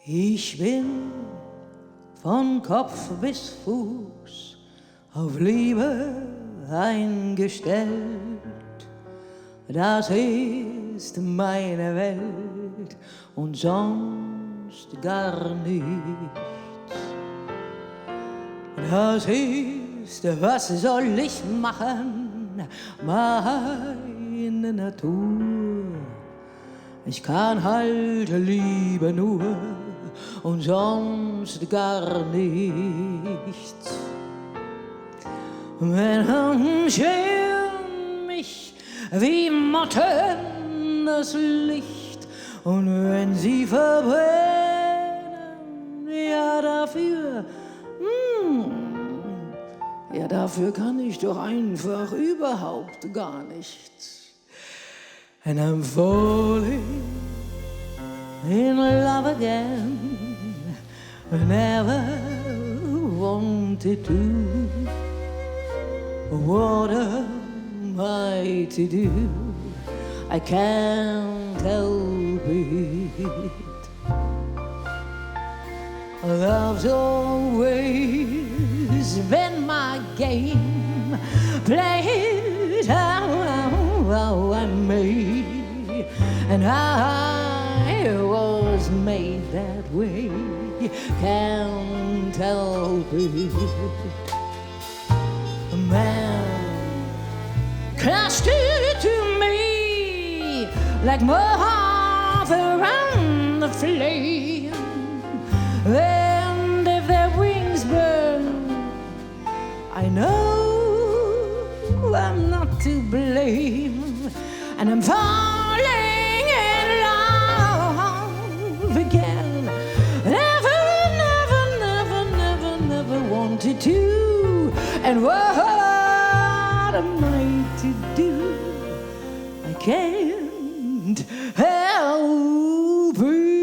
Ich bin von Kopf bis Fuß auf Liebe eingestellt. Das ist meine Welt und sonst gar nichts. Das ist, was soll ich machen, meine Natur. Ich kann halt Liebe nur und sonst gar nichts. Menschen mich wie Motten das Licht, und wenn sie verbrennen, ja dafür kann ich doch einfach überhaupt gar nichts. And I'm falling in love again. I never wanted to. What am I to do? I can't help it. Love's always been my game. Play it how I may, and I was made that way. Can't help it. A man crashed to me like moth around the flame. And if their wings burn, I know I'm not to blame. And I'm falling in love again. Never wanted to. And what am I to do? I can't help it.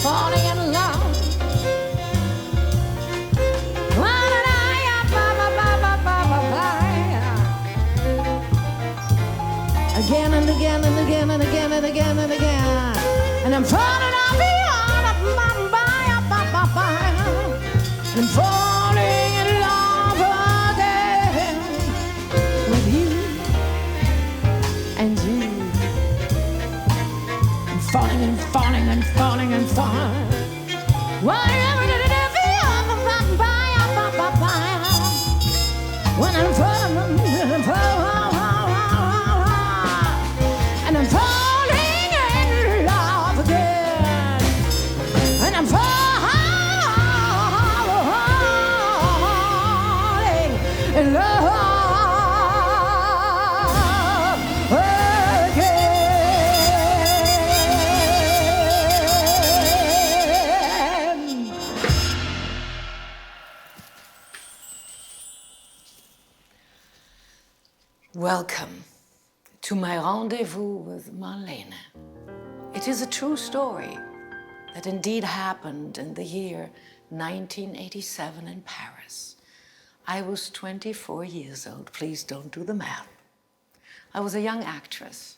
Falling in love. Again and again and again and again and again and again. And I'm falling off beyond of my and I'm falling in love again with you and you. I'm falling and falling and falling and falling. Whatever did it when I'm falling and I'm falling in love again, and I'm falling in love again. Welcome to my rendezvous with Marlene. It is a true story that indeed happened in the year 1987 in Paris. I was 24 years old. Please don't do the math. I was a young actress.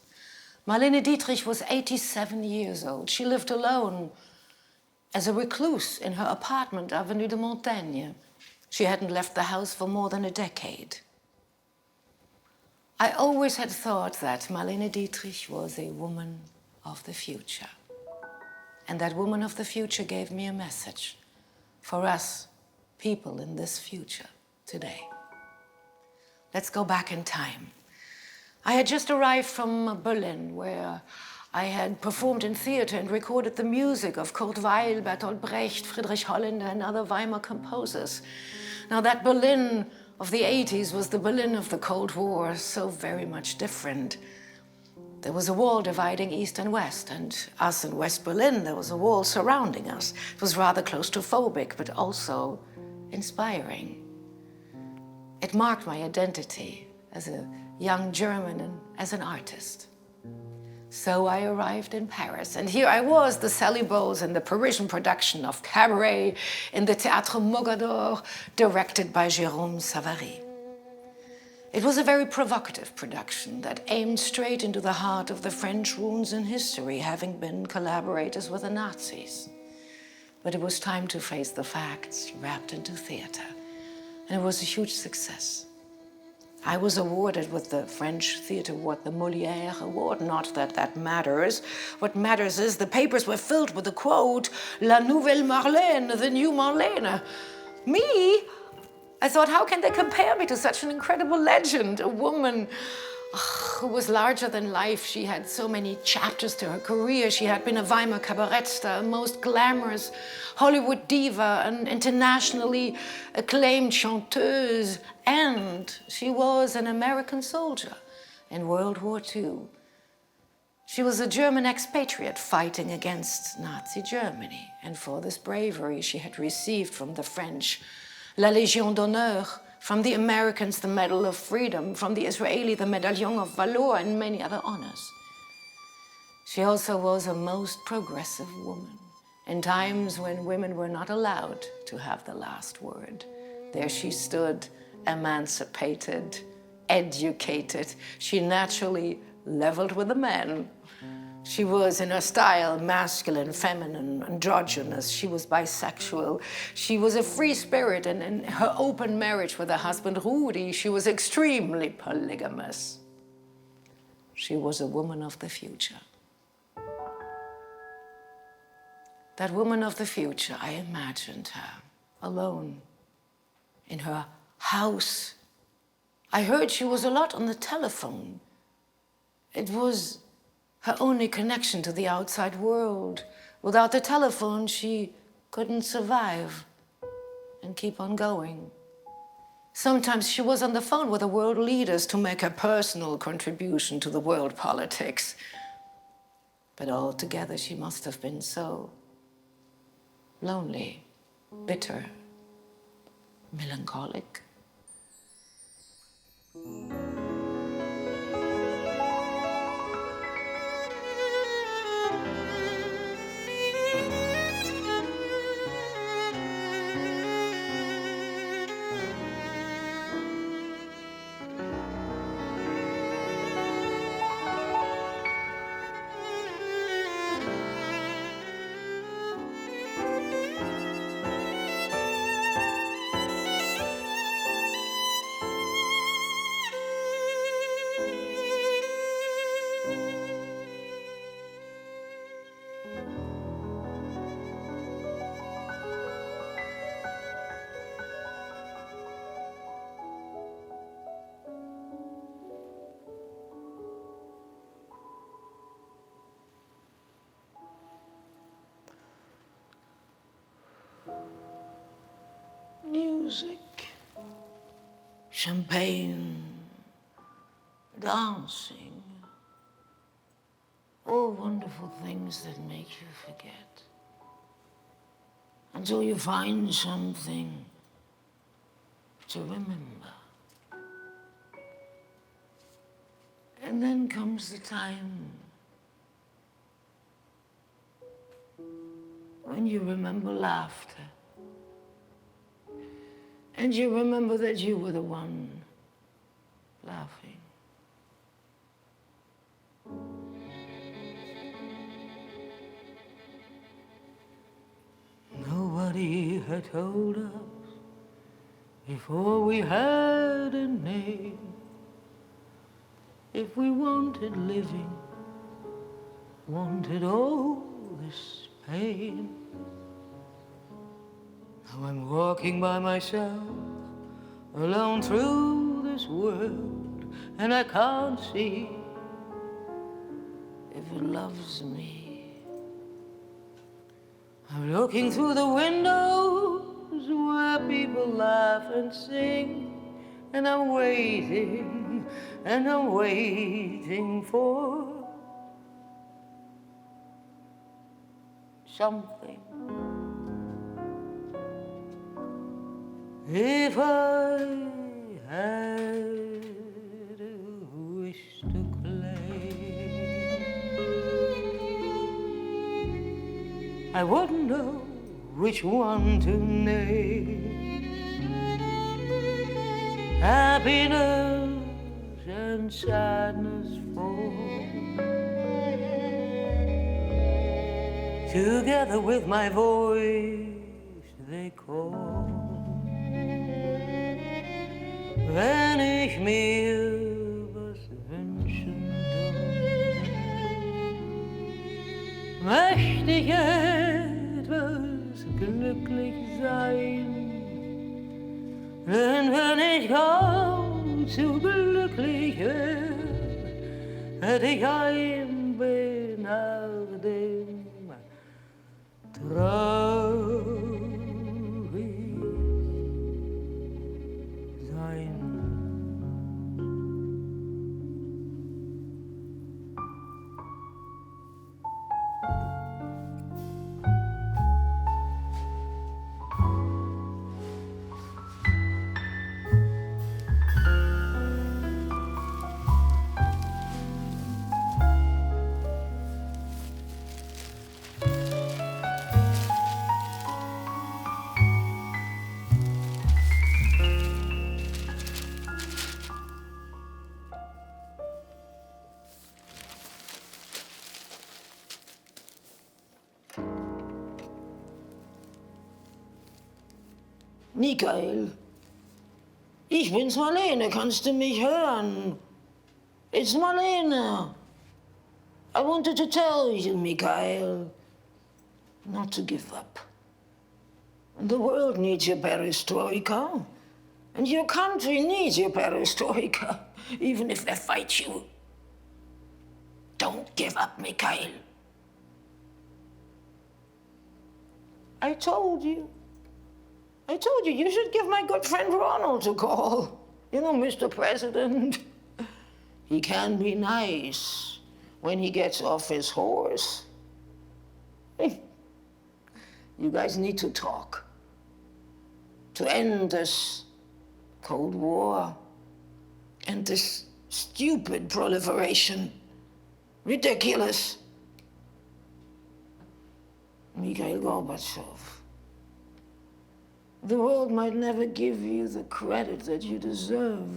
Marlene Dietrich was 87 years old. She lived alone as a recluse in her apartment, Avenue de Montaigne. She hadn't left the house for more than a decade. I always had thought that Marlene Dietrich was a woman of the future. And that woman of the future gave me a message for us, people in this future today. Let's go back in time. I had just arrived from Berlin, where I had performed in theater and recorded the music of Kurt Weill, Bertolt Brecht, Friedrich Holländer, and other Weimar composers. Now, that Berlin of the 80s was the Berlin of the Cold War, so very much different. There was a wall dividing East and West, and us in West Berlin, there was a wall surrounding us. It was rather claustrophobic, but also inspiring. It marked my identity as a young German and as an artist. So I arrived in Paris, and here I was, the Sally Bowles in the Parisian production of Cabaret in the Théâtre Mogador, directed by Jérôme Savary. It was a very provocative production that aimed straight into the heart of the French wounds in history, having been collaborators with the Nazis. But it was time to face the facts wrapped into theater, and it was a huge success. I was awarded with the French Theatre Award, the Molière Award. Not that that matters. What matters is the papers were filled with the quote, "La nouvelle Marlène, the new Marlene." Me? I thought, how can they compare me to such an incredible legend, a woman who was larger than life. She had so many chapters to her career. She had been a Weimar cabaret star, a most glamorous Hollywood diva, an internationally acclaimed chanteuse, and she was an American soldier in World War II. She was a German expatriate fighting against Nazi Germany, and for this bravery she had received from the French La Légion d'honneur, from the Americans the Medal of Freedom, from the Israeli the Medaillon of Valor, and many other honors. She also was a most progressive woman in times when women were not allowed to have the last word. There she stood, emancipated, educated. She naturally leveled with the men. She was, in her style, masculine, feminine, androgynous. She was bisexual. She was a free spirit, and in her open marriage with her husband, Rudi, she was extremely polygamous. She was a woman of the future. That woman of the future, I imagined her alone in her house. I heard she was a lot on the telephone. It was her only connection to the outside world. Without the telephone, she couldn't survive and keep on going. Sometimes she was on the phone with the world leaders to make a personal contribution to the world politics. But altogether, she must have been so lonely, bitter, melancholic. Music, champagne, dancing, all wonderful things that make you forget until you find something to remember. And then comes the time when you remember laughter. And you remember that you were the one laughing. Nobody had told us before we had a name. If we wanted living, wanted all this pain. Now I'm walking by myself, alone through this world, and I can't see if it loves me. I'm looking through the windows where people laugh and sing, and I'm waiting for something. If I had a wish to claim, I wouldn't know which one to name. Happiness and sadness fall together with my voice they call. Wenn ich mir was wünschen darf, möchte ich etwas glücklich sein. Denn wenn ich kaum zu glücklich wär, hätte ich ein Bein nach dem traurig sein. Michael, ich bin's Marlene, kannst du mich hören? It's Marlene. I wanted to tell you, Michael, not to give up. The world needs your perestroika, and your country needs your perestroika, even if they fight you. Don't give up, Michael. I told you you should give my good friend Ronald a call. You know, Mr. President, he can be nice when he gets off his horse. You guys need to talk to end this Cold War and this stupid proliferation. Ridiculous. Mikhail Gorbachev. The world might never give you the credit that you deserve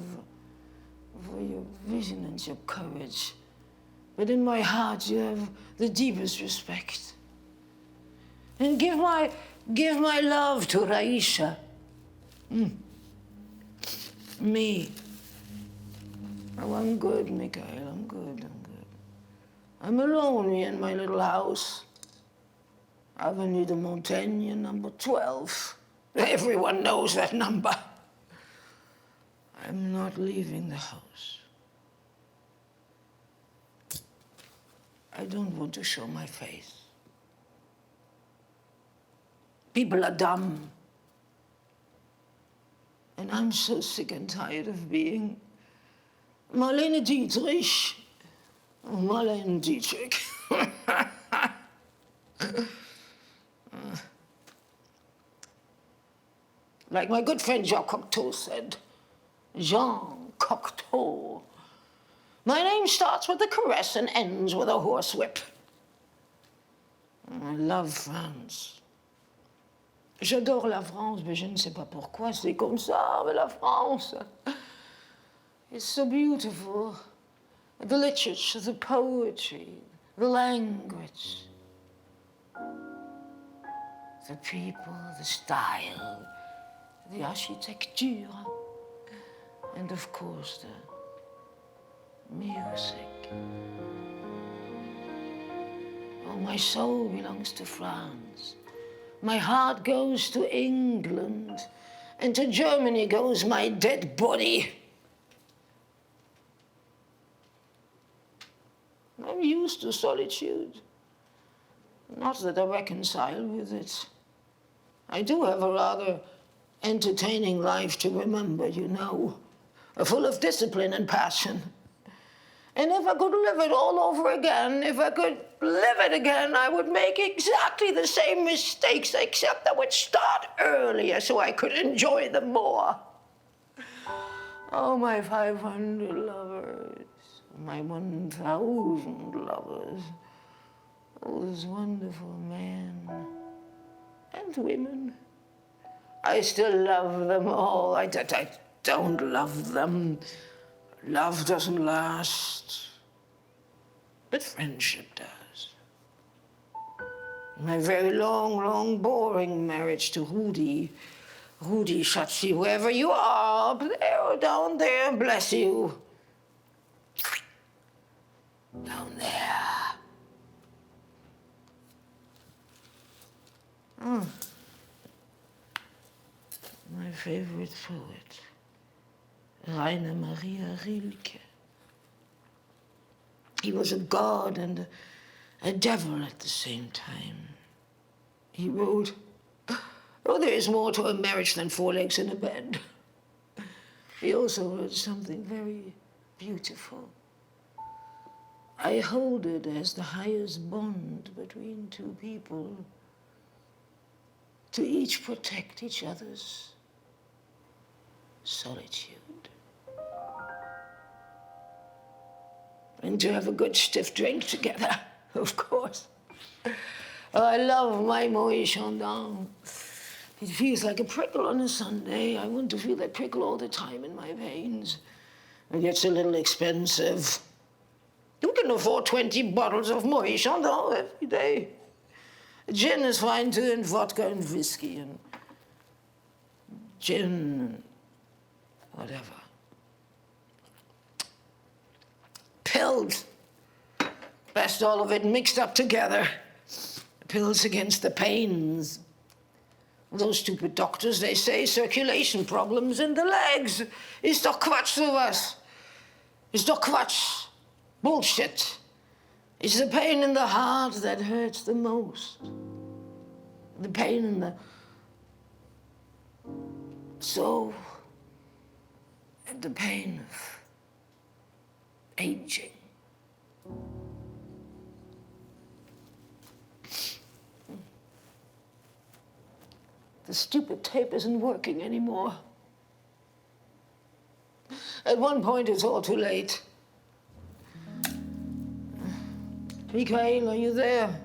for your vision and your courage. But in my heart, you have the deepest respect. And give my love to Raisha. Me. Oh, I'm good, Mikhail, I'm good. I'm alone here in my little house. Avenue de Montaigne, number 12. Everyone knows that number. I'm not leaving the house. I don't want to show my face. People are dumb. And I'm so sick and tired of being Marlene Dietrich. Marlene Dietrich. Like my good friend Jean Cocteau said, Jean Cocteau. My name starts with a caress and ends with a horsewhip. I love France. J'adore la France, mais je ne sais pas pourquoi. C'est comme ça, mais la France. It's so beautiful. The literature, the poetry, the language, the people, the style, the architecture, and of course the music. Oh, my soul belongs to France. My heart goes to England. And to Germany goes my dead body. I'm used to solitude. Not that I reconcile with it. I do have a rather entertaining life to remember, you know, full of discipline and passion. And if I could live it all over again, if I could live it again, I would make exactly the same mistakes, except I would start earlier so I could enjoy them more. Oh, my 500 lovers, my 1,000 lovers, those wonderful men and women. I still love them all. I don't love them. Love doesn't last, but friendship does. My very long, boring marriage to Rudy. Rudy, Schatzi, wherever you are, up there or down there, bless you. Down there. My favorite poet. Rainer Maria Rilke. He was a god and a devil at the same time. He wrote, "Oh, there is more to a marriage than 4 legs in a bed." He also wrote something very beautiful. I hold it as the highest bond between two people, to each protect each other's solitude. And to have a good stiff drink together, of course. I love my Moët Chandon. It feels like a prickle on a Sunday. I want to feel that prickle all the time in my veins. It gets a little expensive. You can afford 20 bottles of Moët Chandon every day. Gin is fine too, and vodka and whiskey, and gin and whatever. Pills. Best all of it mixed up together. Pills against the pains. Those stupid doctors, they say circulation problems in the legs. Is doch Quatsch sowas. Is doch Quatsch. Bullshit. It's the pain in the heart that hurts the most. The pain in the soul. And the pain of aging. The stupid tape isn't working anymore. At one point, it's all too late. Mikhail, are you there?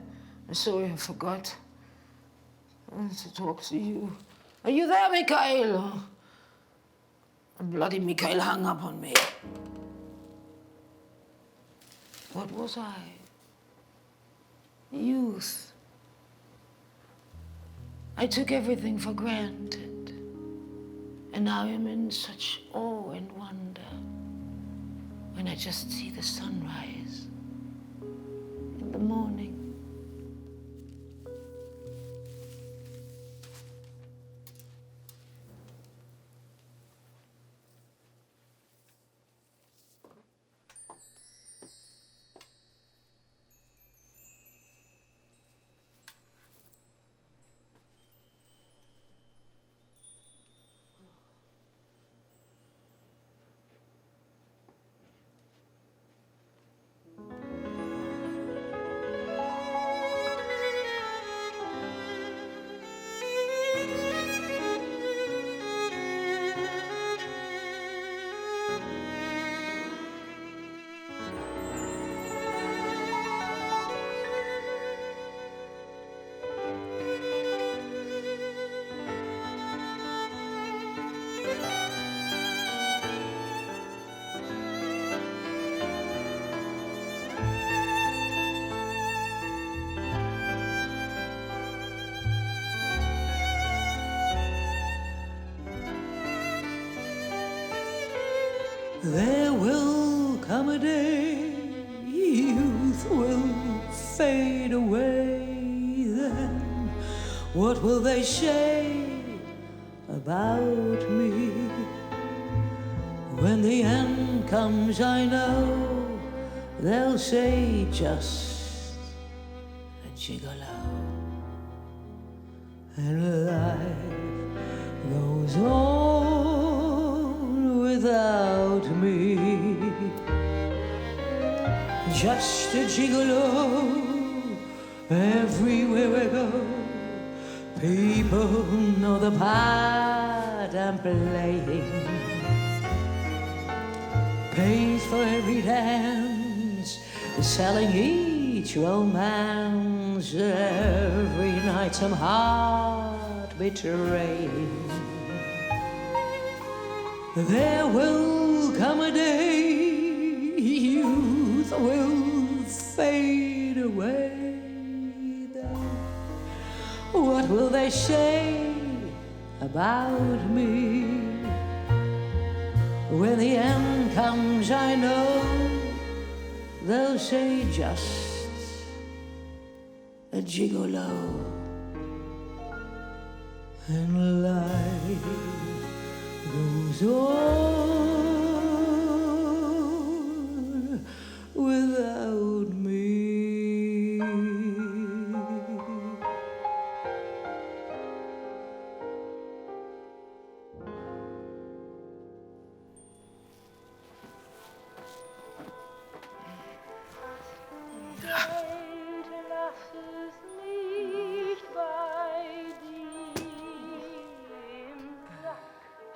I'm sorry, I forgot to talk to you. Are you there, Mikhail? Bloody Mikhail hung up on me. What was I? Youth. I took everything for granted. And now I'm in such awe and wonder when I just see the sunrise in the morning. There will come a day, youth will fade away, then what will they say about me? When the end comes, I know they'll say just a gigolo. And life goes on without me. Just a gigolo everywhere I go. People know the part I'm playing. Pays for every dance, selling each romance. Every night some heart betraying. There will come a day youth will fade away. Then what will they say about me? When the end comes, I know they'll say just a gigolo. And life goes on without me.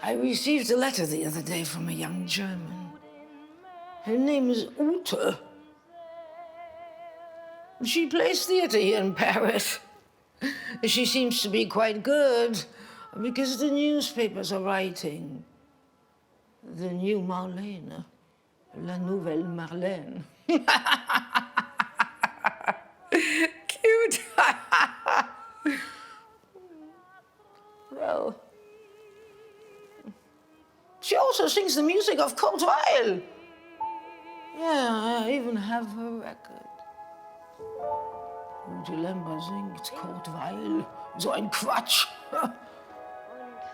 I received a letter the other day from a young German. Her name is Ute. She plays theater here in Paris. She seems to be quite good because the newspapers are writing the new Marlene, la nouvelle Marlene. Cute. Well, she also sings the music of Kurt Weill. Yeah, I even have her record. Ute Lemper singt Kurt Weill. So ein Quatsch.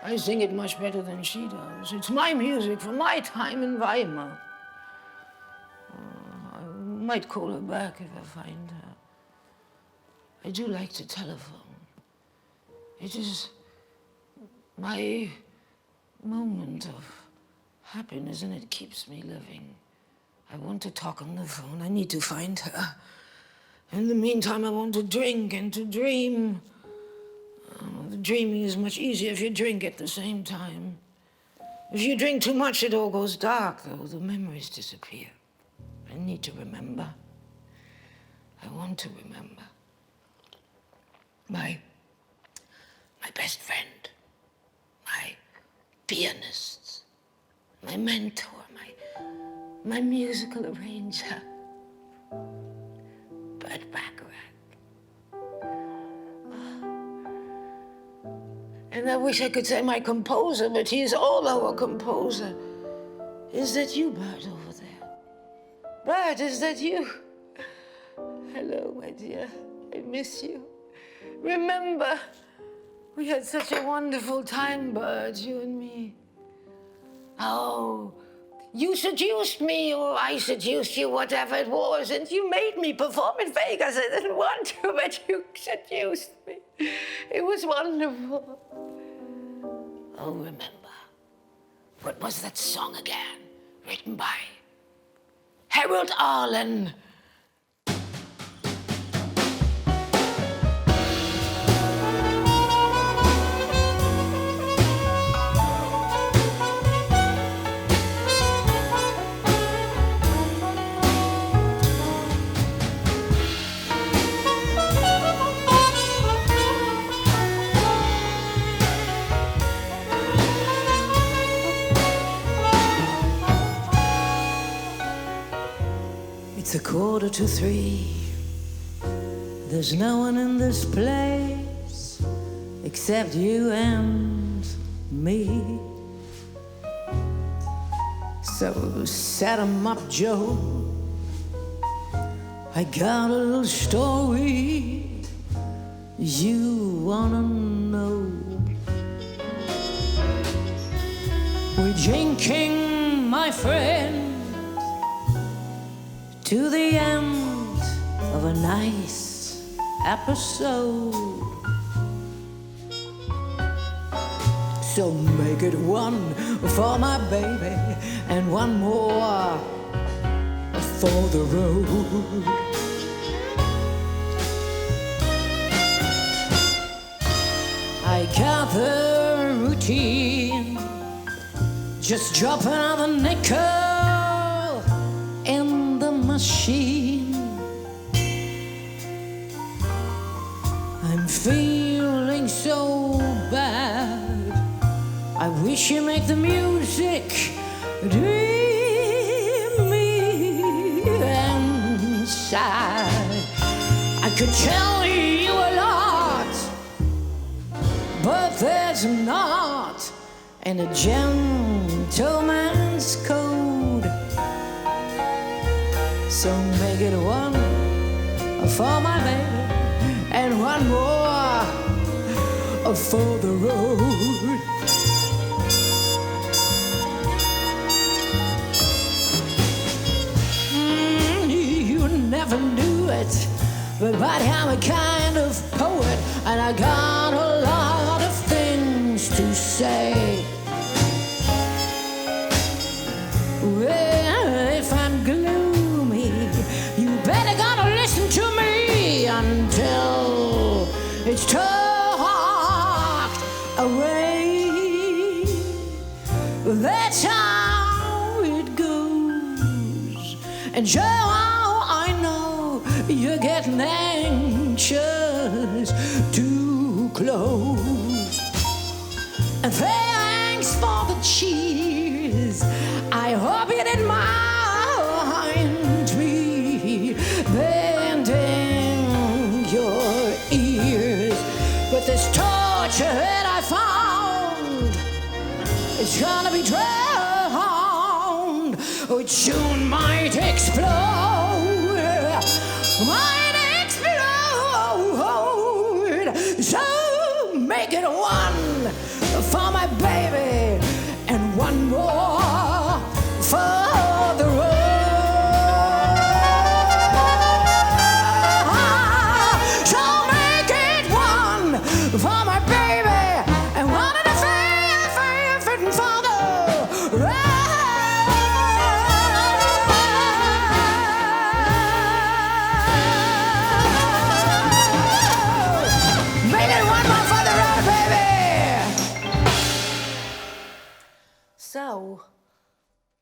I sing it much better than she does. It's my music from my time in Weimar. I might call her back if I find her. I do like to telephone. It is my moment of happiness, and it keeps me living. I want to talk on the phone. I need to find her. In the meantime, I want to drink and to dream. The dreaming is much easier if you drink at the same time. If you drink too much, it all goes dark, though. The memories disappear. I need to remember. I want to remember. My best friend, my pianist, my mentor, my musical arranger, Bert Bacharach. And I wish I could say my composer, but he is all our composer. Is that you, Bert, over there? Bert, is that you? Hello, my dear. I miss you. Remember, we had such a wonderful time, Bert, you and me. Oh, you seduced me, or I seduced you, whatever it was, and you made me perform in Vegas. I didn't want to, but you seduced me. It was wonderful. Oh, remember, what was that song again? Written by Harold Arlen. It's 2:45. There's no one in this place except you and me. So set 'em up, Joe. I got a little story you wanna know. We're drinking, my friend, to the end of a nice episode. So make it one for my baby and one more for the road. I got the routine, just drop another nickel in the machine. I'm feeling so bad, I wish you make the music dreamy and sad. I could tell you a lot, but there's not in a gentleman's code. So make it one for my baby and one more for the road. You never knew it, but I'm a kind of poet, and I got a lot of things to say. Well, if I'm gloomy, you better gotta listen to me until it's talked away. That's how it goes. And Joe, I know you're getting anxious too close. And thanks for the cheers. I hope you didn't mind me bending your ears. But this torture that I found, it's gonna be drowned. It soon might explode. Might explode. So make it one for my baby and one more for the road. So make it one for my baby and one of the fitting for the road. Make it one more for the road, baby. So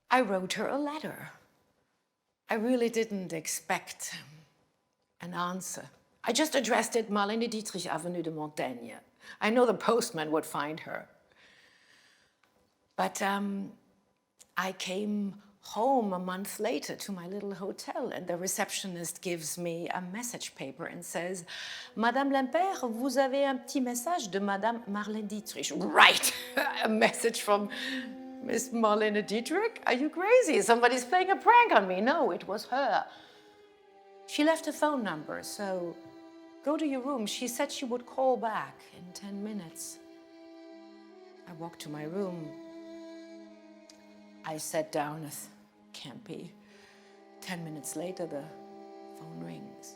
I wrote her a letter. I really didn't expect an answer. I just addressed it Marlene Dietrich, Avenue de Montaigne. I know the postman would find her. But I came home a month later to my little hotel, and the receptionist gives me a message paper and says, Madame Lemper, vous avez un petit message de Madame Marlene Dietrich. Right, a message from Miss Marlene Dietrich? Are you crazy? Somebody's playing a prank on me. No, it was her. She left a phone number, so go to your room. She said she would call back in 10 minutes. I walked to my room. I sat down. It can't be. 10 minutes later, the phone rings.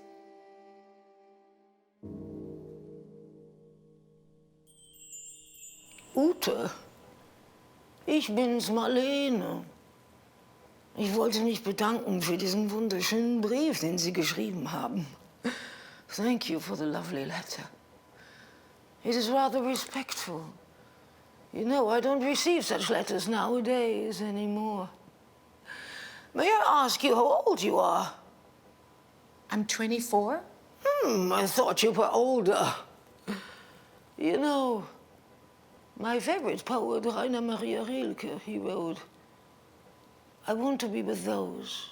Ute, ich bin's, Marlene. Ich wollte mich bedanken für diesen wunderschönen Brief, den Sie geschrieben haben. Thank you for the lovely letter. It is rather respectful. You know, I don't receive such letters nowadays anymore. May I ask you how old you are? I'm 24. I thought you were older. You know, my favorite poet, Rainer Maria Rilke, he wrote, I want to be with those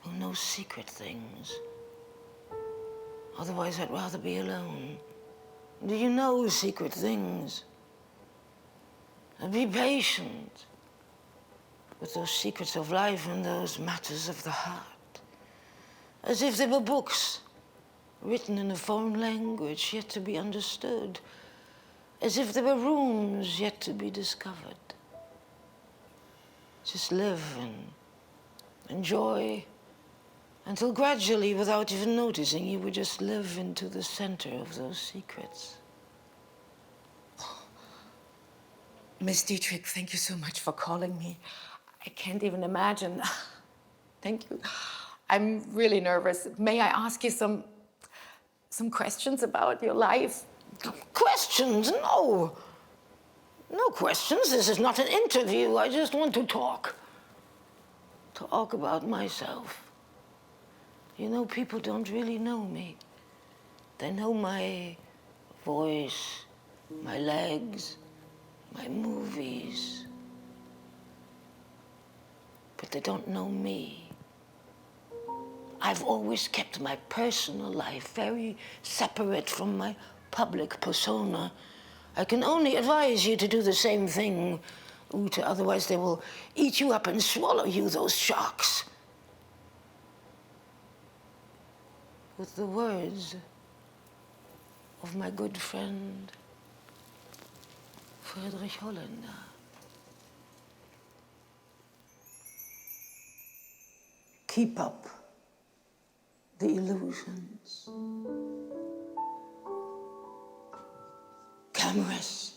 who know secret things. Otherwise, I'd rather be alone. Do you know secret things? And be patient with those secrets of life and those matters of the heart. As if they were books written in a foreign language yet to be understood. As if there were rooms yet to be discovered. Just live and enjoy until gradually, without even noticing, you would just live into the center of those secrets. Miss Dietrich, thank you so much for calling me. I can't even imagine. Thank you. I'm really nervous. May I ask you some questions about your life? Questions? No. No questions. This is not an interview. I just want to talk. Talk about myself. You know, people don't really know me. They know my voice, my legs, my movies. But they don't know me. I've always kept my personal life very separate from my public persona. I can only advise you to do the same thing, Ute, otherwise they will eat you up and swallow you, those sharks. With the words of my good friend, Friedrich Holländer. Keep up the illusions. Cameras,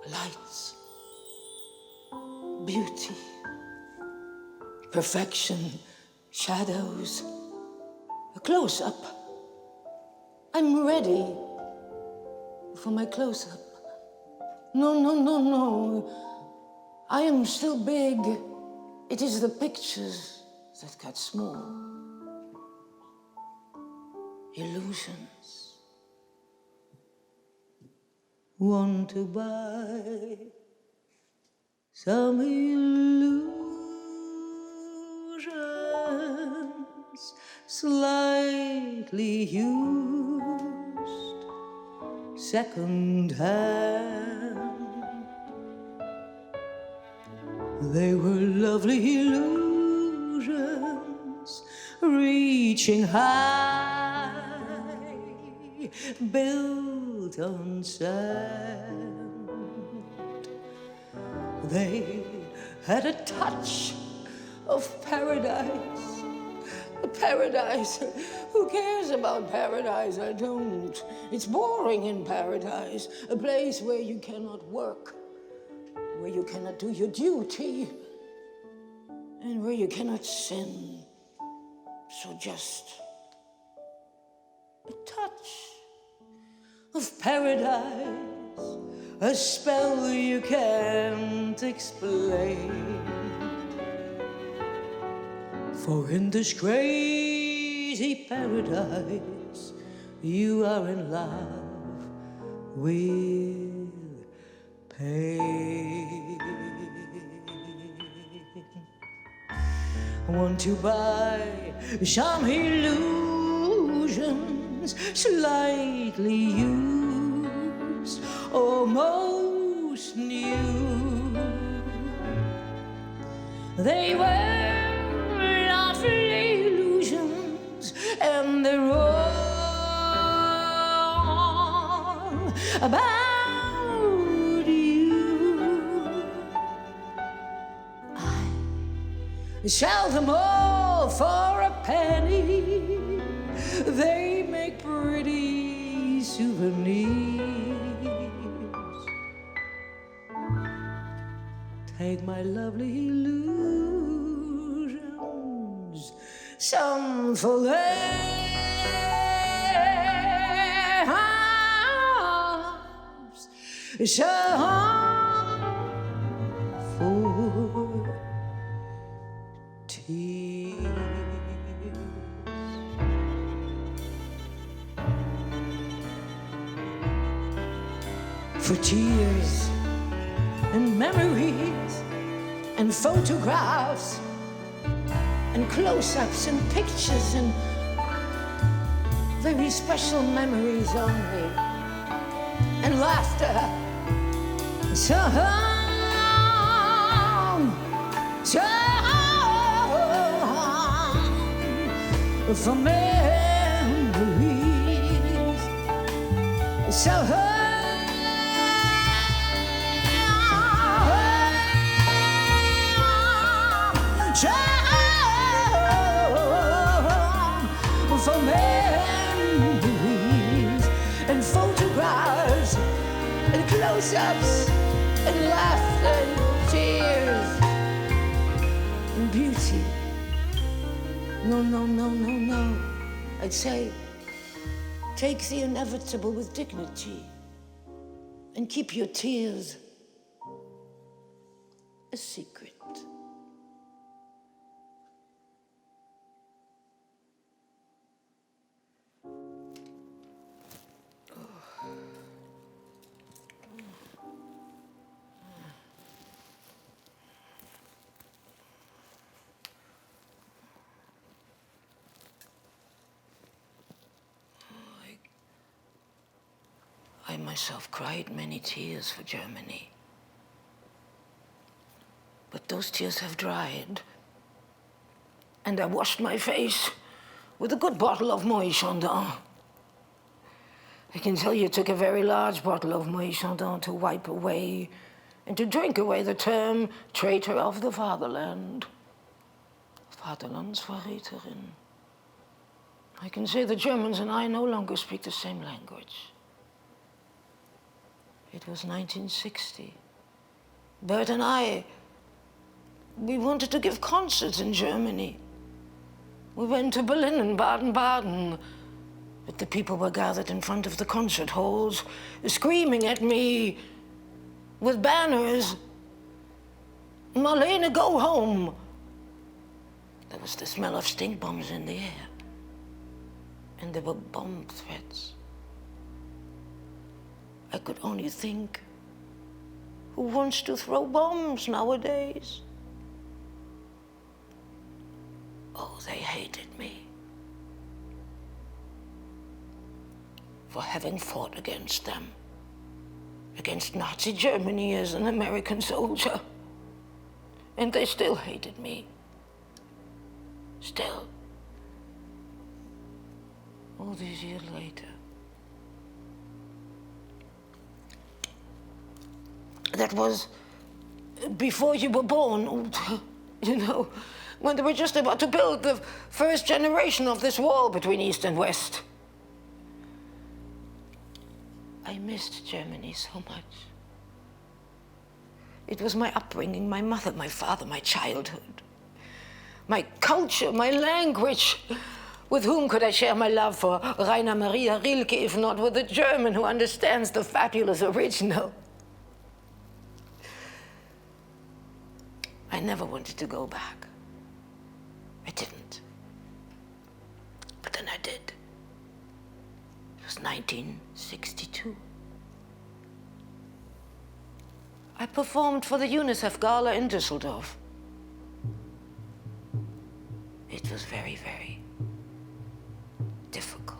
lights, beauty, perfection, shadows, a close-up. I'm ready for my close-up. No, no, no, no. I am still big. It is the pictures that got small. Illusions. Want to buy some illusions, slightly used, second hand. They were lovely illusions, reaching high, built on sand. They had a touch of paradise. Paradise. Who cares about paradise? I don't. It's boring in paradise. A place where you cannot work, where you cannot do your duty, and where you cannot sin. So just a touch of paradise, a spell you can't explain. For in this crazy paradise, you are in love with pain. I want to buy some illusions, slightly used, almost new. They were lovely illusions, and they're all about you. I sell them all for a penny. They make pretty souvenirs. Take my lovely illusions, some for their arms, some for tears. For tears and memories and photographs and close-ups and pictures and very special memories only, and laughter. Some for memories. So for memories and photographs and close-ups and laughter and tears and beauty. No, no, no, no, no. I'd say take the inevitable with dignity and keep your tears a secret. I myself cried many tears for Germany. But those tears have dried. And I washed my face with a good bottle of Moët Chandon. I can tell you it took a very large bottle of Moët Chandon to wipe away and to drink away the term traitor of the fatherland. Vaterlandsverräterin. I can say the Germans and I no longer speak the same language. It was 1960. Bert and I, we wanted to give concerts in Germany. We went to Berlin and Baden-Baden, but the people were gathered in front of the concert halls, screaming at me with banners, "Marlene, go home!" There was the smell of stink bombs in the air, and there were bomb threats. I could only think, who wants to throw bombs nowadays? Oh, they hated me for having fought against them, against Nazi Germany as an American soldier. And they still hated me. Still. All these years later. That was before you were born, you know, when they were just about to build the first generation of this wall between East and West. I missed Germany so much. It was my upbringing, my mother, my father, my childhood, my culture, my language. With whom could I share my love for Rainer Maria Rilke if not with a German who understands the fabulous original? I never wanted to go back. I didn't. But then I did. It was 1962. I performed for the UNICEF Gala in Düsseldorf. It was very, very difficult.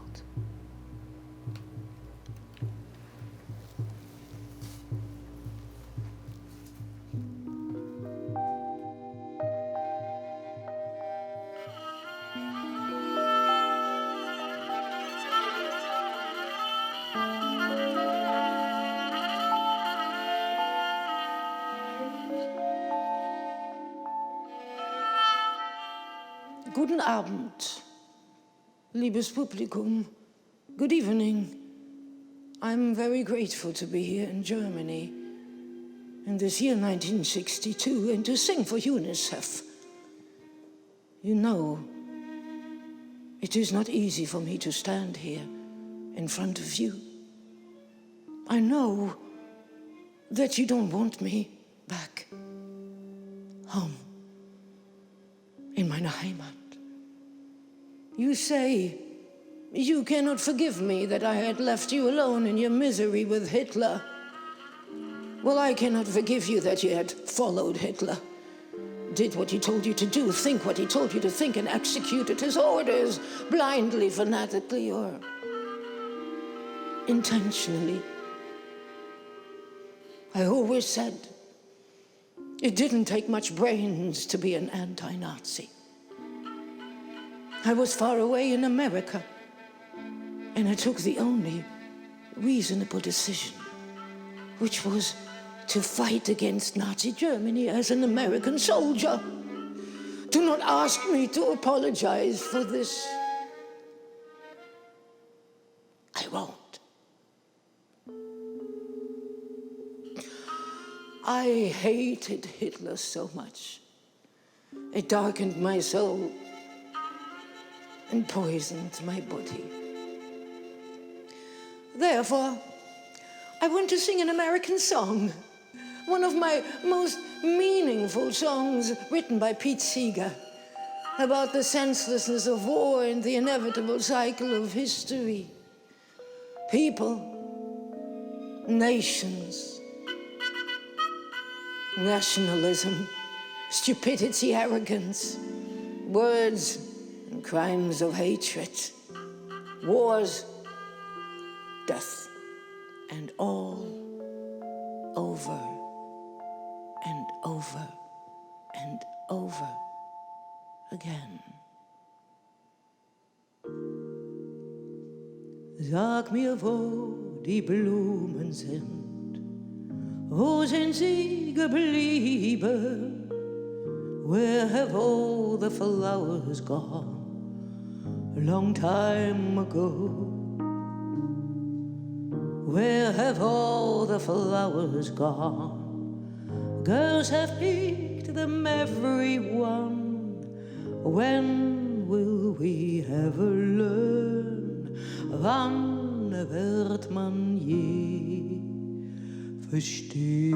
Guten Abend, liebes Publikum. Good evening. I'm very grateful to be here in Germany in this year 1962 and to sing for UNICEF. You know, it is not easy for me to stand here in front of you. I know that you don't want me back home in meine Heimat. You say you cannot forgive me that I had left you alone in your misery with Hitler. Well, I cannot forgive you that you had followed Hitler, did what he told you to do, think what he told you to think, and executed his orders blindly, fanatically, or intentionally. I always said it didn't take much brains to be an anti-Nazi. I was far away in America, and I took the only reasonable decision, which was to fight against Nazi Germany as an American soldier. Do not ask me to apologize for this. I won't. I hated Hitler so much. It darkened my soul and poisoned my body. Therefore, I want to sing an American song, one of my most meaningful songs written by Pete Seeger, about the senselessness of war and the inevitable cycle of history. People, nations, nationalism, stupidity, arrogance, words and crimes of hatred, wars, death, and all over and over and over again. Sag mir, wo die Blumen sind, wo sind sie geblieben? Where have all the flowers gone? A long time ago. Where have all the flowers gone? Girls have picked them, every one. When will we ever learn? Wann wird man je verstehen?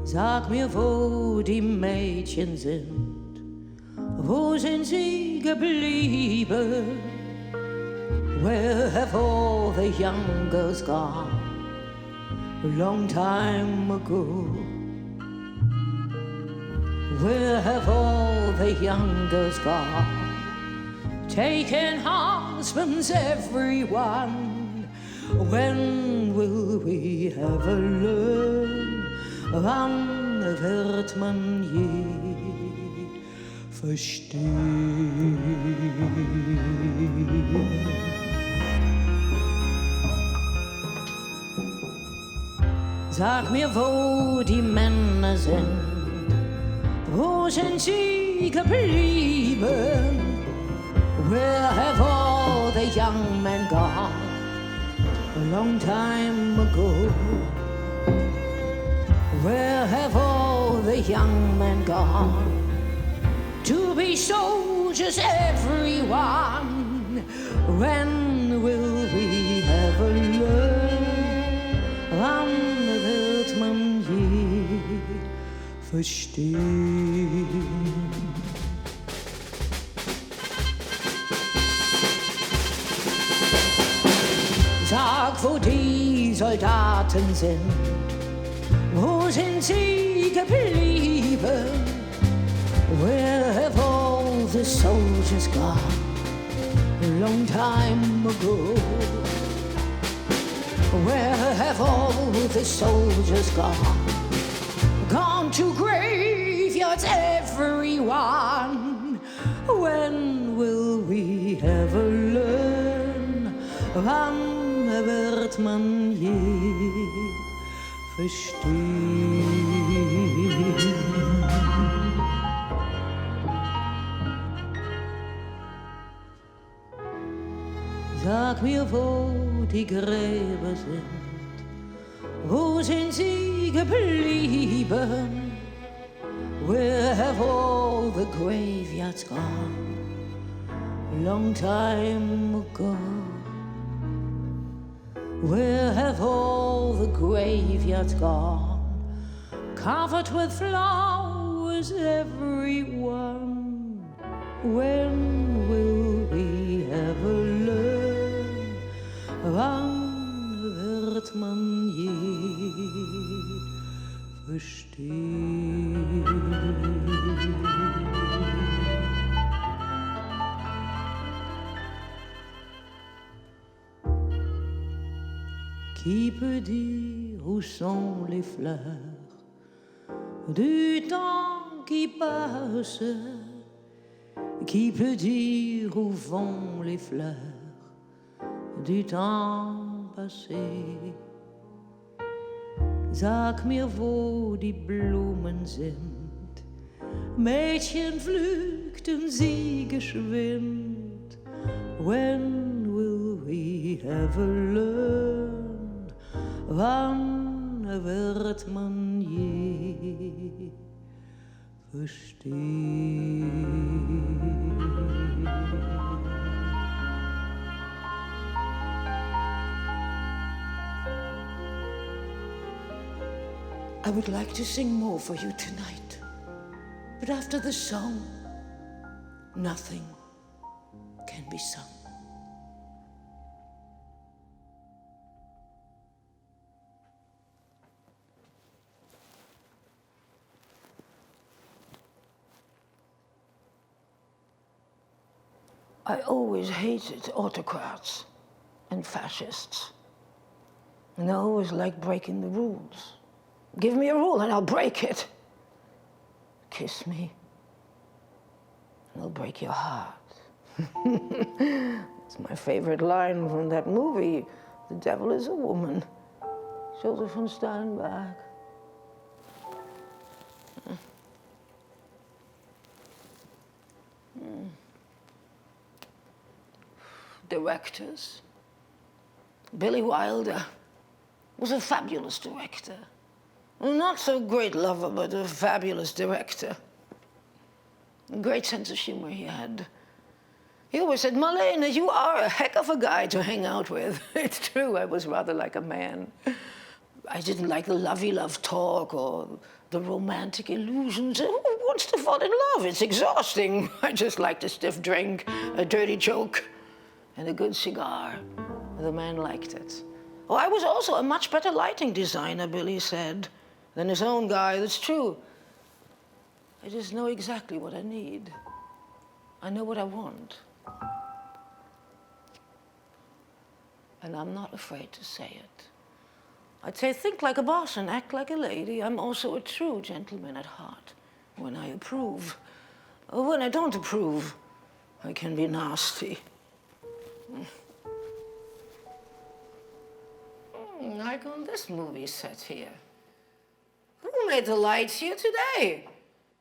Sag mir, wo die Mädchen sind, wo sind sie geblieben? Where have all the young girls gone? A long time ago. Where have all the young girls gone? Taken husbands, everyone. When will we ever learn? Wann wird man je verstehen? Sag mir, wo die Männer sind, wo sind sie geblieben? Where have all the young men gone? A long time ago. Where have all the young men gone? To be soldiers, everyone. When will we ever learn? Wann wird man je verstehen? Sag, wo die Soldaten sind, wo sind sie geblieben? Where have all the soldiers gone? A long time ago. Where have all the soldiers gone? Gone to graveyards, everyone. When will we ever learn? Wann wird man je verstehen? Sag mir, wo die Gräber sind, wo sind sie geblieben? Where have all the graveyards gone? A long time ago. Where have all the graveyards gone? Covered with flowers, everyone. When will we ever learn? Wann wird man je verstehen? Qui peut dire où sont les fleurs du temps qui passe? Qui peut dire où vont les fleurs du temps passé? Sag mir, wo die Blumen sind. Mädchen, pflückten sie geschwind. When will we ever learn? Wann wird man je verstehen? I would like to sing more for you tonight, but after the song, nothing can be sung. I always hated autocrats and fascists, and I always liked breaking the rules. Give me a rule and I'll break it. Kiss me and I'll break your heart. It's my favorite line from that movie, The Devil is a Woman. Joseph von Steinbeck. Directors. Billy Wilder was a fabulous director. Not so great lover, but a fabulous director. A great sense of humor he had. He always said, Marlene, you are a heck of a guy to hang out with. It's true, I was rather like a man. I didn't like the lovey-love talk or the romantic illusions. Who wants to fall in love? It's exhausting. I just liked a stiff drink, a dirty joke, and a good cigar. The man liked it. Oh, I was also a much better lighting designer, Billy said, than his own guy. That's true. I just know exactly what I need. I know what I want. And I'm not afraid to say it. I'd say think like a boss and act like a lady. I'm also a true gentleman at heart. When I approve, or when I don't approve, I can be nasty. Like on this movie set here. Who made the lights here today?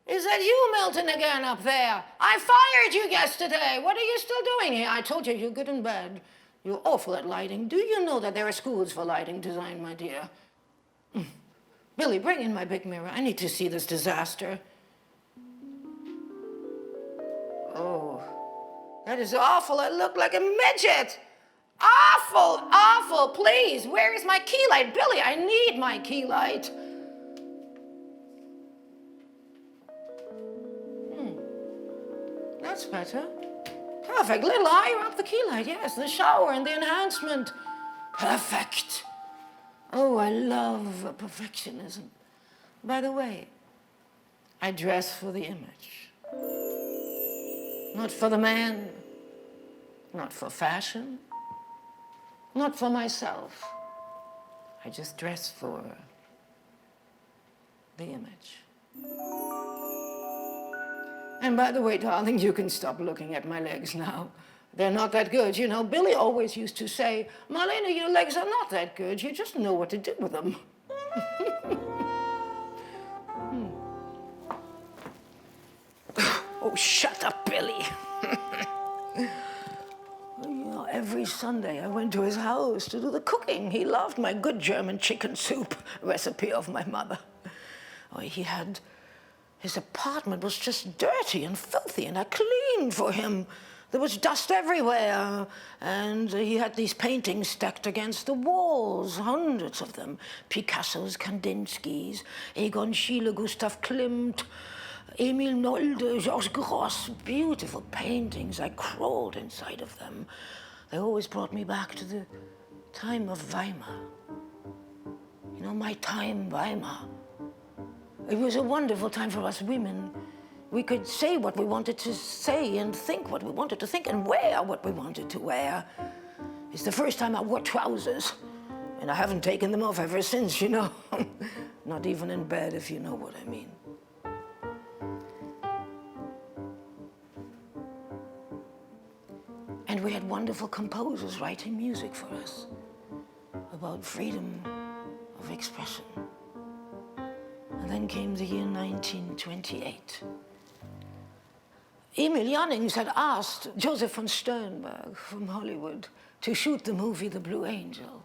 Is that you, Milton, again up there? I fired you yesterday. What are you still doing here? I told you you're good in bed. You're awful at lighting. Do you know that there are schools for lighting design, my dear? Billy, bring in my big mirror. I need to see this disaster. Oh, that is awful. I look like a midget. Awful, awful. Please, where is my key light? Billy, I need my key light. That's better. Perfect. Little higher up the key light, yes. The shower and the enhancement. Perfect. Oh, I love perfectionism. By the way, I dress for the image. Not for the man. Not for fashion. Not for myself. I just dress for the image. And by the way, darling, you can stop looking at my legs now. They're not that good. You know, Billy always used to say, Marlene, your legs are not that good. You just know what to do with them. Oh, shut up, Billy. You know, every Sunday I went to his house to do the cooking. He loved my good German chicken soup recipe of my mother. Oh, his apartment was just dirty and filthy, and I cleaned for him. There was dust everywhere, and he had these paintings stacked against the walls, hundreds of them. Picassos, Kandinskis, Egon Schiele, Gustav Klimt, Emil Nolde, Georges Grosz, beautiful paintings. I crawled inside of them. They always brought me back to the time of Weimar. You know, my time, Weimar. It was a wonderful time for us women. We could say what we wanted to say and think what we wanted to think and wear what we wanted to wear. It's the first time I wore trousers. And I haven't taken them off ever since, you know. Not even in bed, if you know what I mean. And we had wonderful composers writing music for us about freedom of expression. And then came the year 1928. Emil Jannings had asked Joseph von Sternberg from Hollywood to shoot the movie The Blue Angel.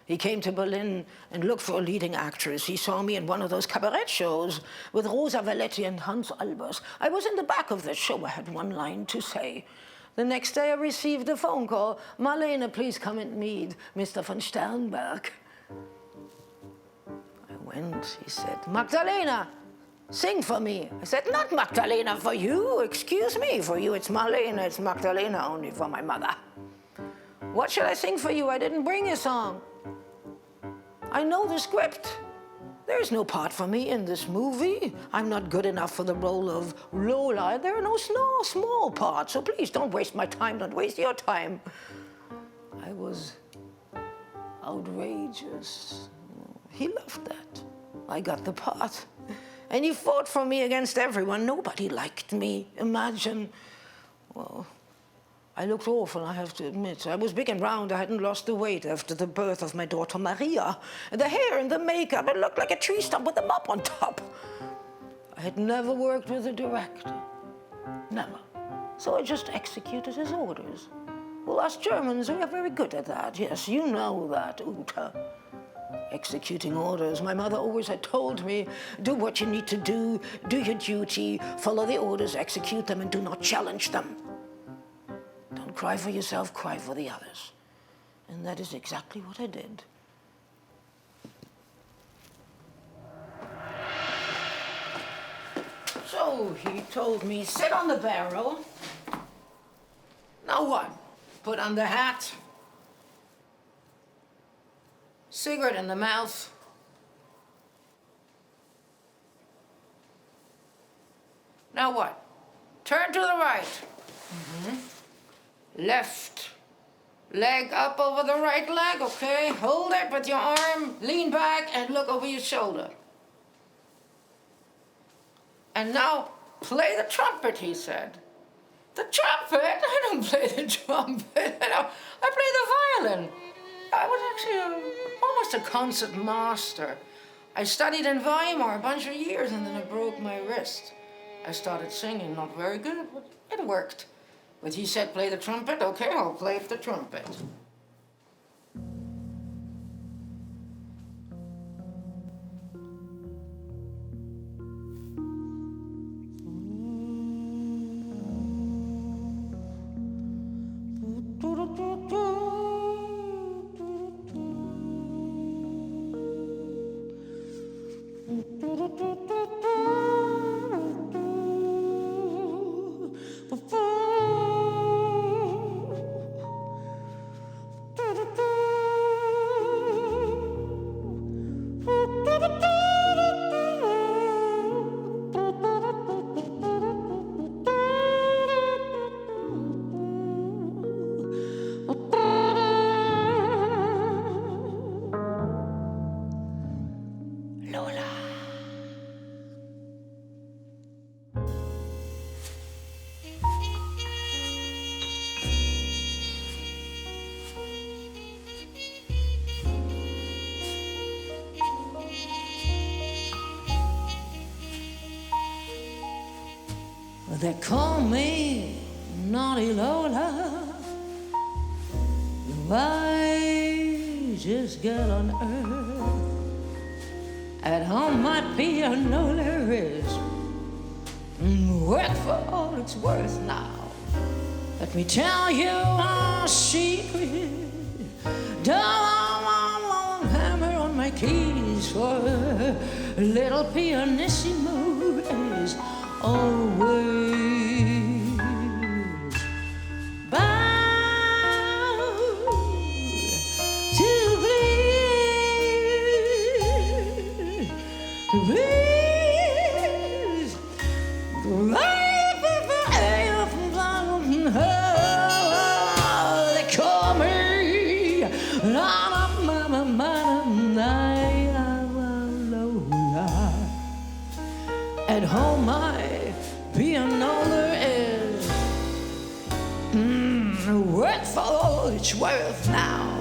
He came to Berlin and looked for a leading actress. He saw me in one of those cabaret shows with Rosa Valetti and Hans Albers. I was in the back of the show. I had one line to say. The next day I received a phone call. Marlene, please come and meet Mr. von Sternberg. I went, he said, Magdalena, sing for me. I said, not Magdalena for you, excuse me. For you it's Marlene, it's Magdalena only for my mother. What should I sing for you? I didn't bring a song. I know the script. There's no part for me in this movie. I'm not good enough for the role of Lola. There are no small parts, so please don't waste my time, don't waste your time. I was outrageous. He loved that. I got the part. And he fought for me against everyone. Nobody liked me. Imagine. Well, I looked awful, I have to admit. I was big and round. I hadn't lost the weight after the birth of my daughter Maria. And the hair and the makeup, it looked like a tree stump with a mop on top. I had never worked with a director. Never. So I just executed his orders. Well, us Germans, we are very good at that. Yes, you know that, Ute. Executing orders. My mother always had told me, do what you need to do your duty, follow the orders, execute them, and do not challenge them. Don't cry for yourself, cry for the others. And that is exactly what I did. So he told me, sit on the barrel. Now what? Put on the hat. Cigarette in the mouth. Now what? Turn to the right. Mm-hmm. Left leg up over the right leg, okay? Hold it with your arm, lean back and look over your shoulder. And now play the trumpet, he said. The trumpet? I don't play the trumpet. I play the violin. I was actually almost a concert master. I studied in Weimar a bunch of years and then I broke my wrist. I started singing, not very good, but it worked. But he said, play the trumpet, okay, I'll play the trumpet. They call me Naughty Lola, the wisest girl on earth. At home my piano is worth for all it's worth now. Let me tell you a secret. Don't hammer on my keys, for a little pianissimo is always bound to please the life of her. They call me out of my mind. how my pianola is worth for all it's worth now.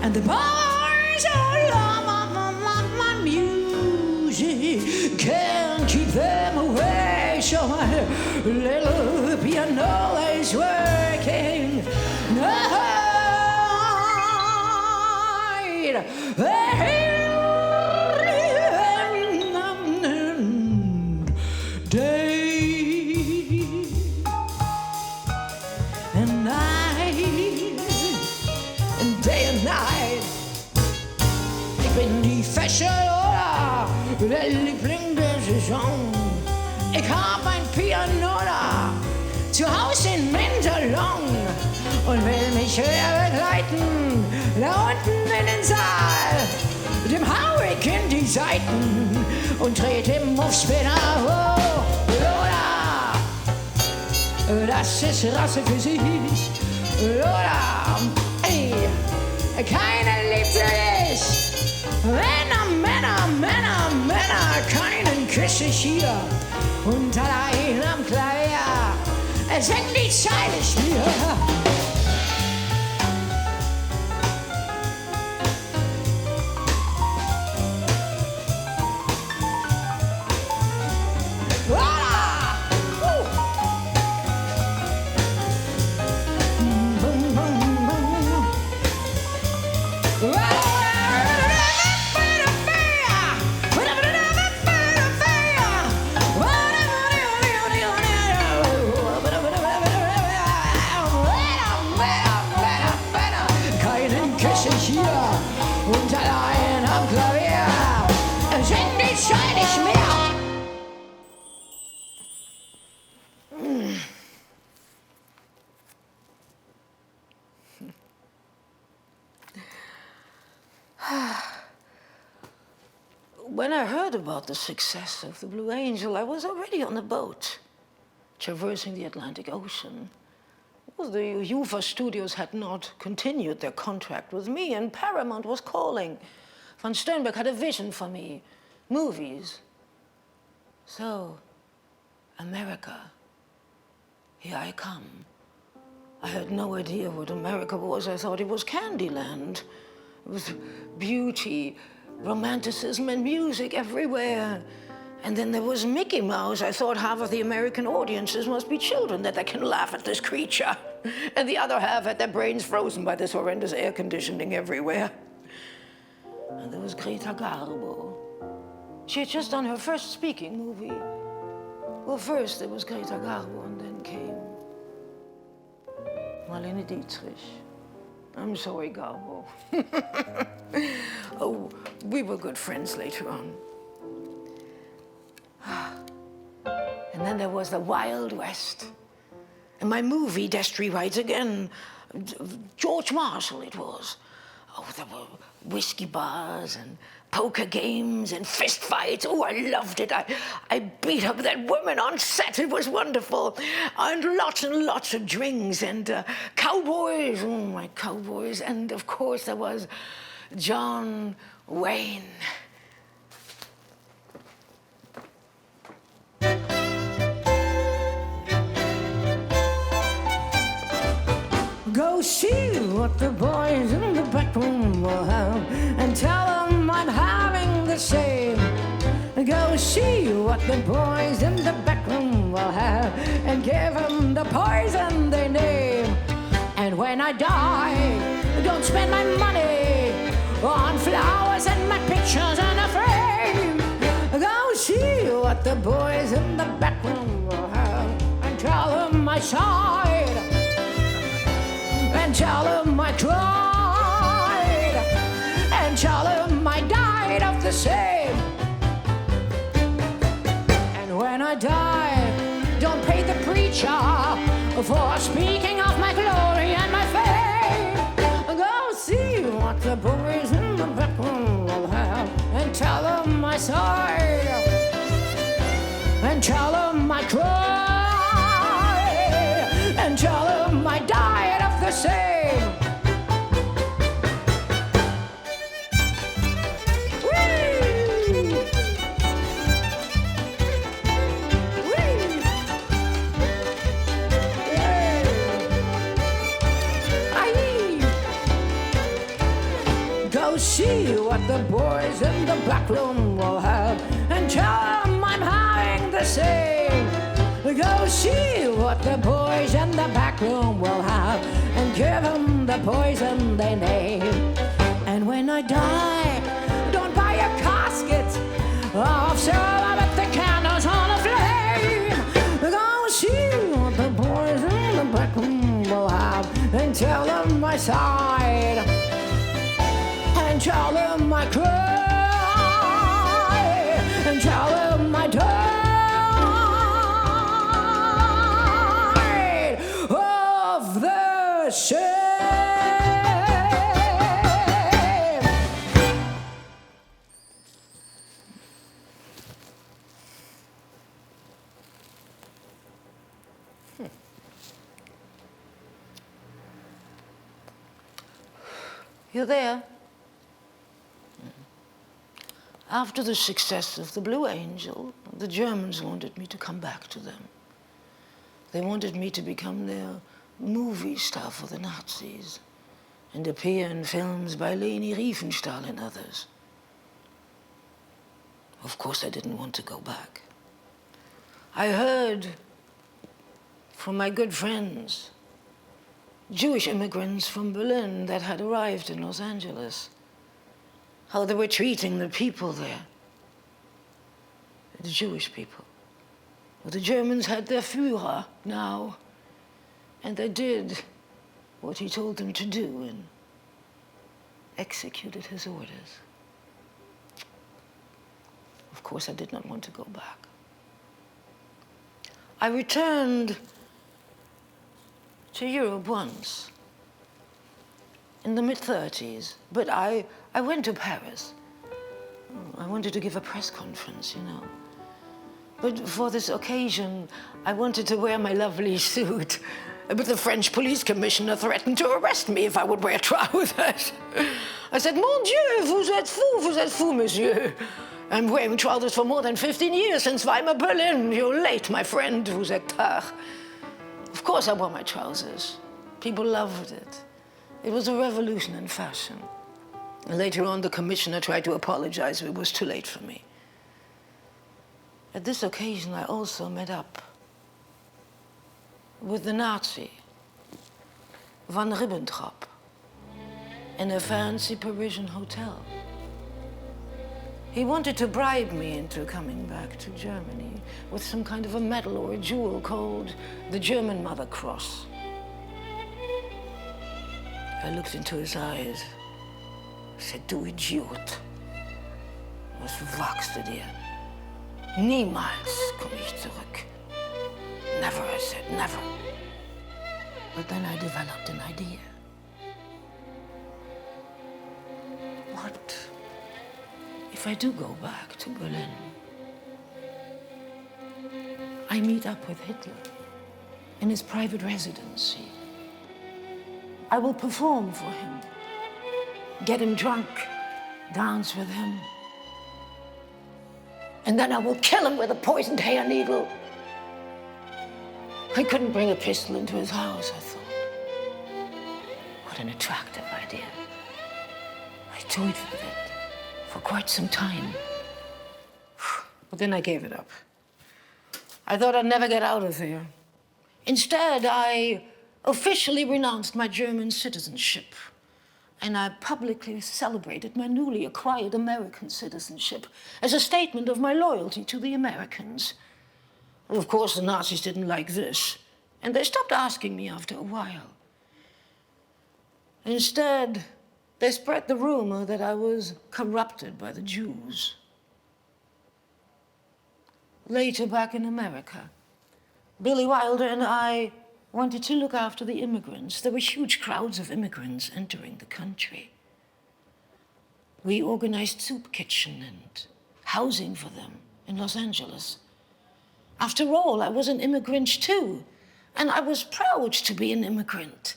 And the boys all love my music, can't keep them away, so my little pianola is working night. Der Liebling der Saison. Ich hab ein Pianola zu Hause in Minterlong und will mich höher begleiten, da unten in den Saal. Dem hau ich in die Seiten und dreht im Muffspinner hoch. Lola, das ist Rasse für sich. Lola, ey, keiner liebt dich. Männer, Männer, Männer, Männer, keinen küsse ich hier und allein am Klavier singt die Zeile mir. When I heard about the success of the Blue Angel, I was already on a boat, traversing the Atlantic Ocean. Well, the UFA studios had not continued their contract with me, and Paramount was calling. Von Sternberg had a vision for me, movies. So, America, here I come. I had no idea what America was. I thought it was Candyland. It was beauty, romanticism and music everywhere. And then there was Mickey Mouse. I thought half of the American audiences must be children, that they can laugh at this creature. And the other half had their brains frozen by this horrendous air conditioning everywhere. And there was Greta Garbo. She had just done her first speaking movie. Well, first there was Greta Garbo, and then came Marlene Dietrich. I'm sorry, Garbo. Oh, we were good friends later on. And then there was the Wild West. And my movie, Destry Rides Again, George Marshall it was. Oh, there were whiskey bars and poker games and fist fights. Oh, I loved it. I beat up that woman on set. It was wonderful. And lots of drinks and cowboys. Oh, my cowboys. And, of course, there was John Wayne. Go see what the boys in the back room will have and tell them I'm having the same. Go see what the boys in the back room will have and give them the poison they name. And when I die, don't spend my money on flowers and my pictures in a frame. Go see what the boys in the back room will have and tell them I sighed. And tell him I cried, and tell him I died of the same. And when I die, don't pay the preacher for speaking of my glory and my fame. Go see what the boys in the back room will have, and tell them I sighed, and tell them I cried, and tell them I died of the same. Go see what the boys in the back room will have and tell them I'm having the same. Go see what the boys in the back room will have and give them the poison they name. And when I die, don't buy a casket of silver with the candles on a flame. Go see what the boys in the back room will have and tell them my side and tell them I cry and tell them I died of the shame. You there? After the success of the Blue Angel, the Germans wanted me to come back to them. They wanted me to become their movie star for the Nazis and appear in films by Leni Riefenstahl and others. Of course, I didn't want to go back. I heard from my good friends, Jewish immigrants from Berlin that had arrived in Los Angeles, how they were treating the people there, the Jewish people. Well, the Germans had their Führer now, and they did what he told them to do and executed his orders. Of course, I did not want to go back. I returned to Europe once, in the mid-30s, but I went to Paris. I wanted to give a press conference, you know. But for this occasion, I wanted to wear my lovely suit. But the French police commissioner threatened to arrest me if I would wear trousers. I said, "Mon Dieu, vous êtes fou, monsieur. I'm wearing trousers for more than 15 years since Weimar, Berlin. You're late, my friend, vous êtes tard." Of course I wore my trousers. People loved it. It was a revolution in fashion. And later on, the commissioner tried to apologize, but it was too late for me. At this occasion, I also met up with the Nazi, Van Ribbentrop, in a fancy Parisian hotel. He wanted to bribe me into coming back to Germany with some kind of a medal or a jewel called the German Mother Cross. I looked into his eyes. I said, "Du Idiot. Was wagst du dir? Niemals komme ich zurück." Never, I said, never. But then I developed an idea. What if I do go back to Berlin? I meet up with Hitler in his private residency. I will perform for him, get him drunk, dance with him. And then I will kill him with a poisoned hair needle. I couldn't bring a pistol into his house, I thought. What an attractive idea. I toyed with it for quite some time. But then I gave it up. I thought I'd never get out of there. Instead, I officially renounced my German citizenship. And I publicly celebrated my newly acquired American citizenship as a statement of my loyalty to the Americans. Well, of course, the Nazis didn't like this, and they stopped asking me after a while. Instead, they spread the rumor that I was corrupted by the Jews. Later, back in America, Billy Wilder and I wanted to look after the immigrants. There were huge crowds of immigrants entering the country. We organized soup kitchen and housing for them in Los Angeles. After all, I was an immigrant too, and I was proud to be an immigrant.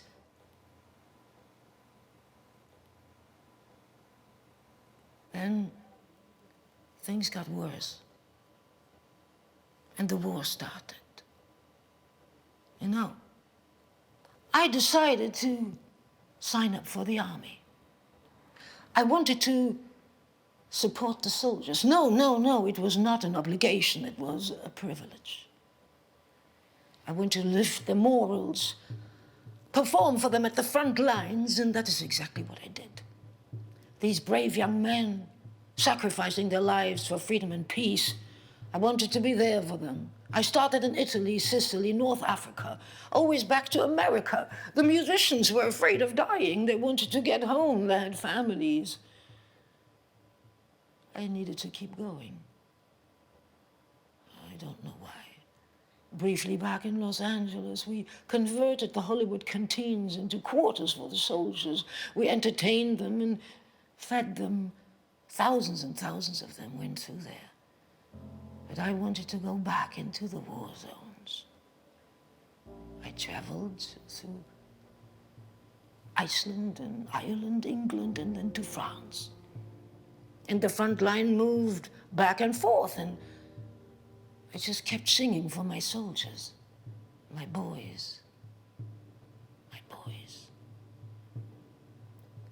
Then things got worse, and the war started. You know, I decided to sign up for the army. I wanted to support the soldiers. No, it was not an obligation, it was a privilege. I want to lift their morals, perform for them at the front lines, and that is exactly what I did. These brave young men, sacrificing their lives for freedom and peace, I wanted to be there for them. I started in Italy, Sicily, North Africa, always back to America. The musicians were afraid of dying. They wanted to get home. They had families. I needed to keep going. I don't know why. Briefly back in Los Angeles, we converted the Hollywood canteens into quarters for the soldiers. We entertained them and fed them. Thousands and thousands of them went through there. But I wanted to go back into the war zones. I traveled through Iceland and Ireland, England, and then to France. And the front line moved back and forth, and I just kept singing for my soldiers, my boys, my boys.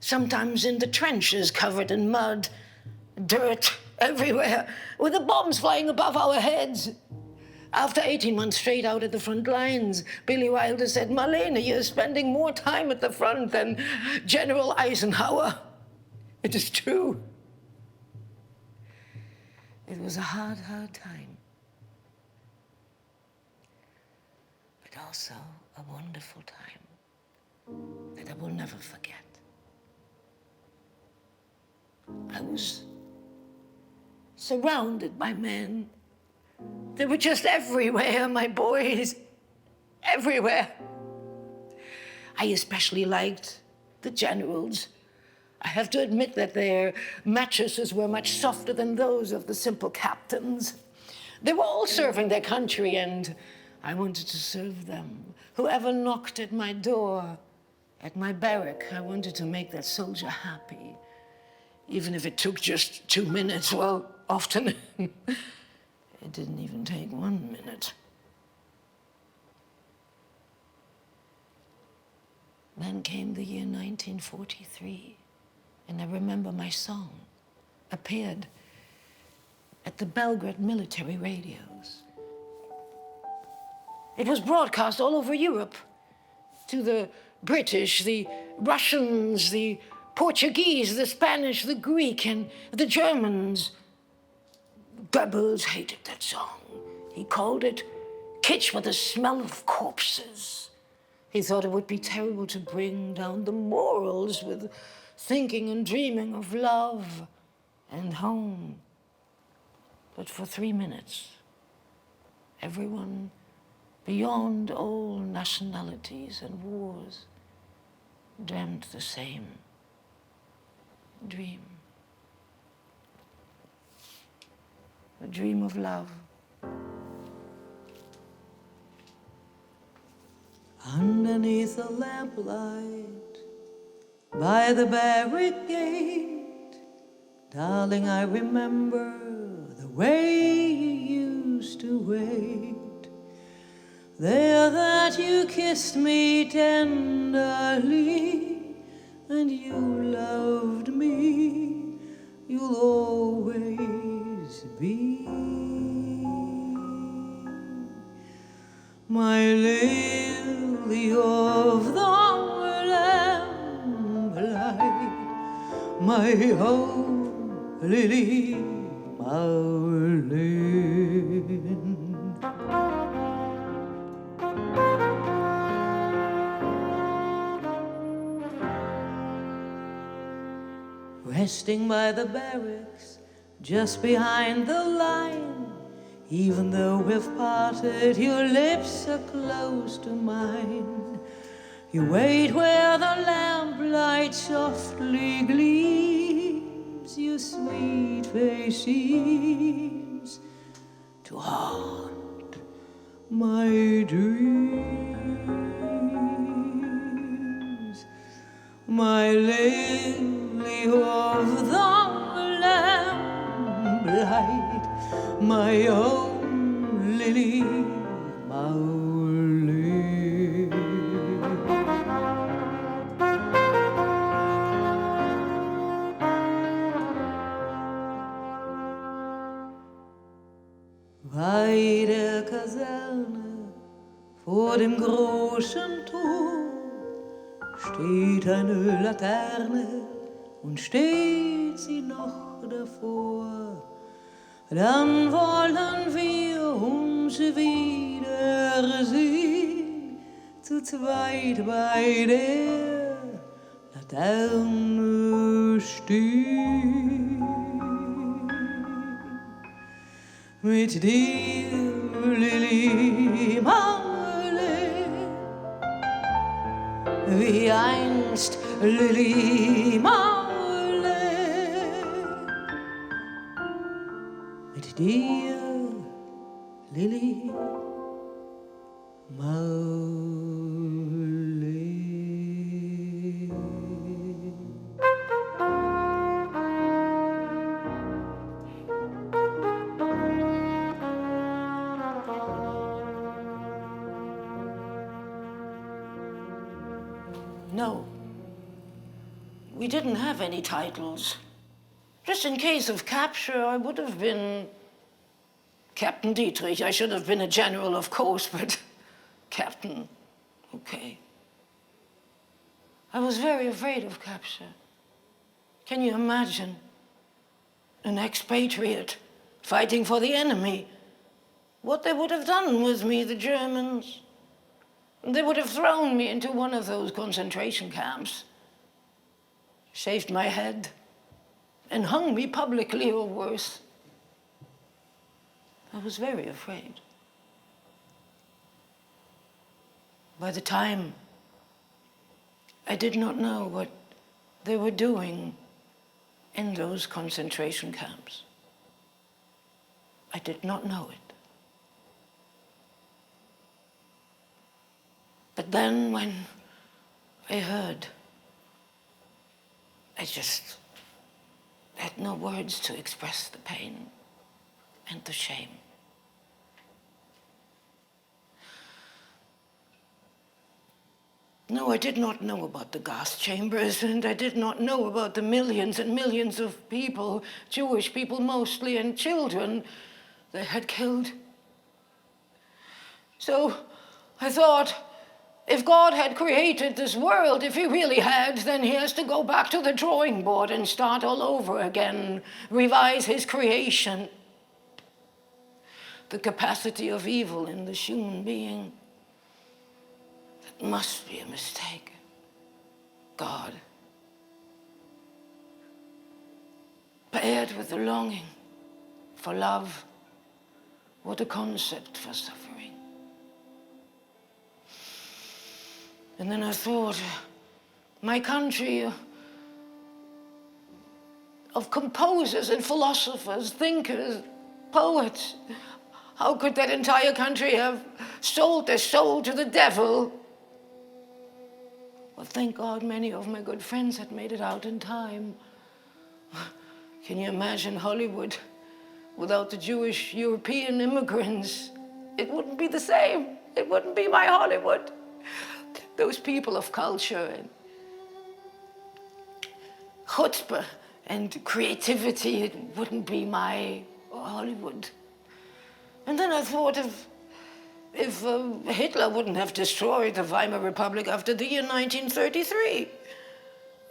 Sometimes in the trenches covered in mud, dirt everywhere, with the bombs flying above our heads. After 18 months straight out at the front lines, Billy Wilder said, "Marlene, you're spending more time at the front than General Eisenhower." It is true. It was a hard time. But also a wonderful time that I will never forget. I was surrounded by men. They were just everywhere, my boys, everywhere. I especially liked the generals. I have to admit that their mattresses were much softer than those of the simple captains. They were all serving their country, and I wanted to serve them. Whoever knocked at my door, at my barrack, I wanted to make that soldier happy. Even if it took just 2 minutes, well, often it didn't even take 1 minute. Then came the year 1943, and I remember my song appeared at the Belgrade military radios. It was broadcast all over Europe to the British, the Russians, the Portuguese, the Spanish, the Greek, and the Germans. Goebbels hated that song. He called it kitsch with the smell of corpses. He thought it would be terrible to bring down the morals with thinking and dreaming of love and home. But for 3 minutes, everyone beyond all nationalities and wars dreamt the same dream. A dream of love. Underneath the lamplight, by the barrack gate, darling, I remember the way you used to wait. There that you kissed me tenderly, and you loved me, you'll always be my lily of the lamplight, my own lily Marlene. Resting by the barracks, just behind the line, even though we've parted, your lips are close to mine. You wait where the lamplight softly gleams, your sweet face seems to haunt my dreams. My lily of the lamplight, my own lily Marlene. steht eine Laterne und steht sie noch davor. Dann wollen wir uns wiedersehen, zu zweit bei der Laterne stehen. Mit dir, Lili Marlene, wie einst Lili Marlene. Mit dir, Lili Marlene. No, we didn't have any titles. Just in case of capture, I would have been Captain Dietrich. I should have been a general, of course, but Captain, okay. I was very afraid of capture. Can you imagine? An expatriate fighting for the enemy. What they would have done with me, the Germans. They would have thrown me into one of those concentration camps, shaved my head, and hung me publicly or worse. I was very afraid. By the time, I did not know what they were doing in those concentration camps. I did not know it. But then when I heard, I just had no words to express the pain and the shame. No, I did not know about the gas chambers, and I did not know about the millions and millions of people, Jewish people mostly, and children they had killed. So I thought, if God had created this world, if he really had, then he has to go back to the drawing board and start all over again, revise his creation. The capacity of evil in the human being, that must be a mistake. God, paired with the longing for love, what a concept for suffering. And then I thought, my country of composers and philosophers, thinkers, poets, how could that entire country have sold their soul to the devil? Well, thank God many of my good friends had made it out in time. Can you imagine Hollywood without the Jewish European immigrants? It wouldn't be the same. It wouldn't be my Hollywood. Those people of culture and chutzpah and creativity, it wouldn't be my Hollywood. And then I thought if Hitler wouldn't have destroyed the Weimar Republic after the year 1933,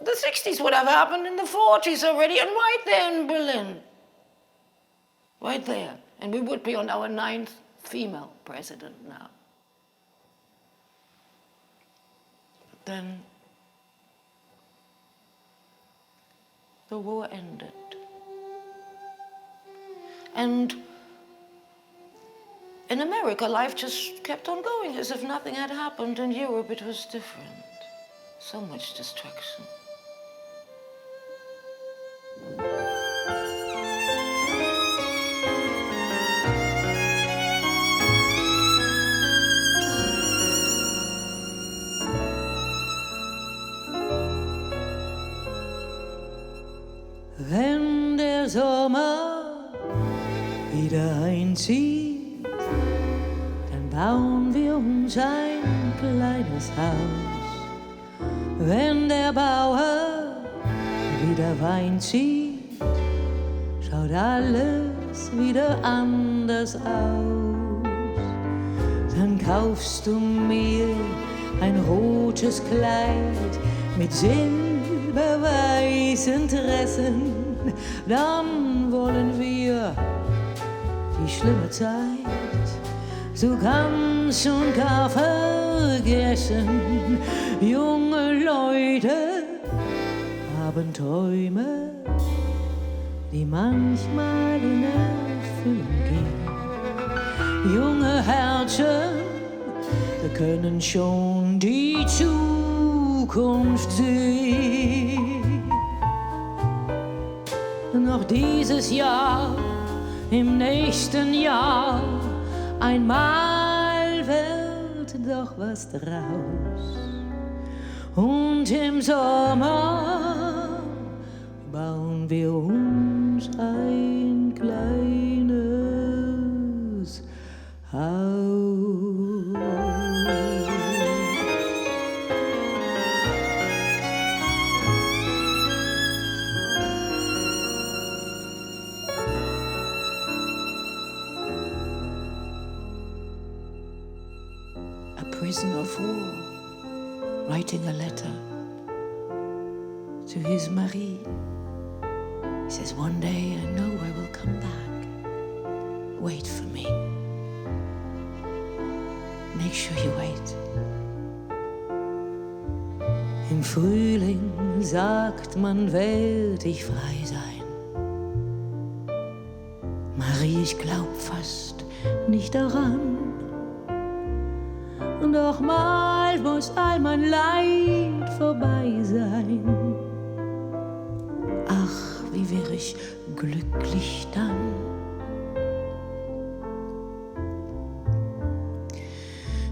the 60s would have happened in the 40s already, and right there in Berlin. Right there. And we would be on our 9th female president now. Then the war ended. And in America, life just kept on going as if nothing had happened. In Europe, it was different. So much destruction. Wenn der Sommer wieder einzieht, dann bauen wir uns ein kleines Haus. Wenn der Bauer wieder Wein zieht, schaut alles wieder anders aus. Dann kaufst du mir ein rotes Kleid mit silberweißen Tressen, dann wollen wir die schlimme Zeit so ganz und gar vergessen. Junge Leute haben Träume, die manchmal in Erfüllung gehen. Junge Herzen können schon die Zukunft sehen. Noch dieses Jahr, im nächsten Jahr, einmal wird doch was draus. Und im Sommer bauen wir uns ein kleines Haus. A prisoner of war, writing a letter to his Marie. He says, one day I know I will come back. Wait for me. Make sure you wait. Im Frühling sagt man, werd ich frei sein. Marie, ich glaub fast nicht daran. Doch mal muss all mein Leid vorbei sein. Ach, wie wär ich glücklich dann.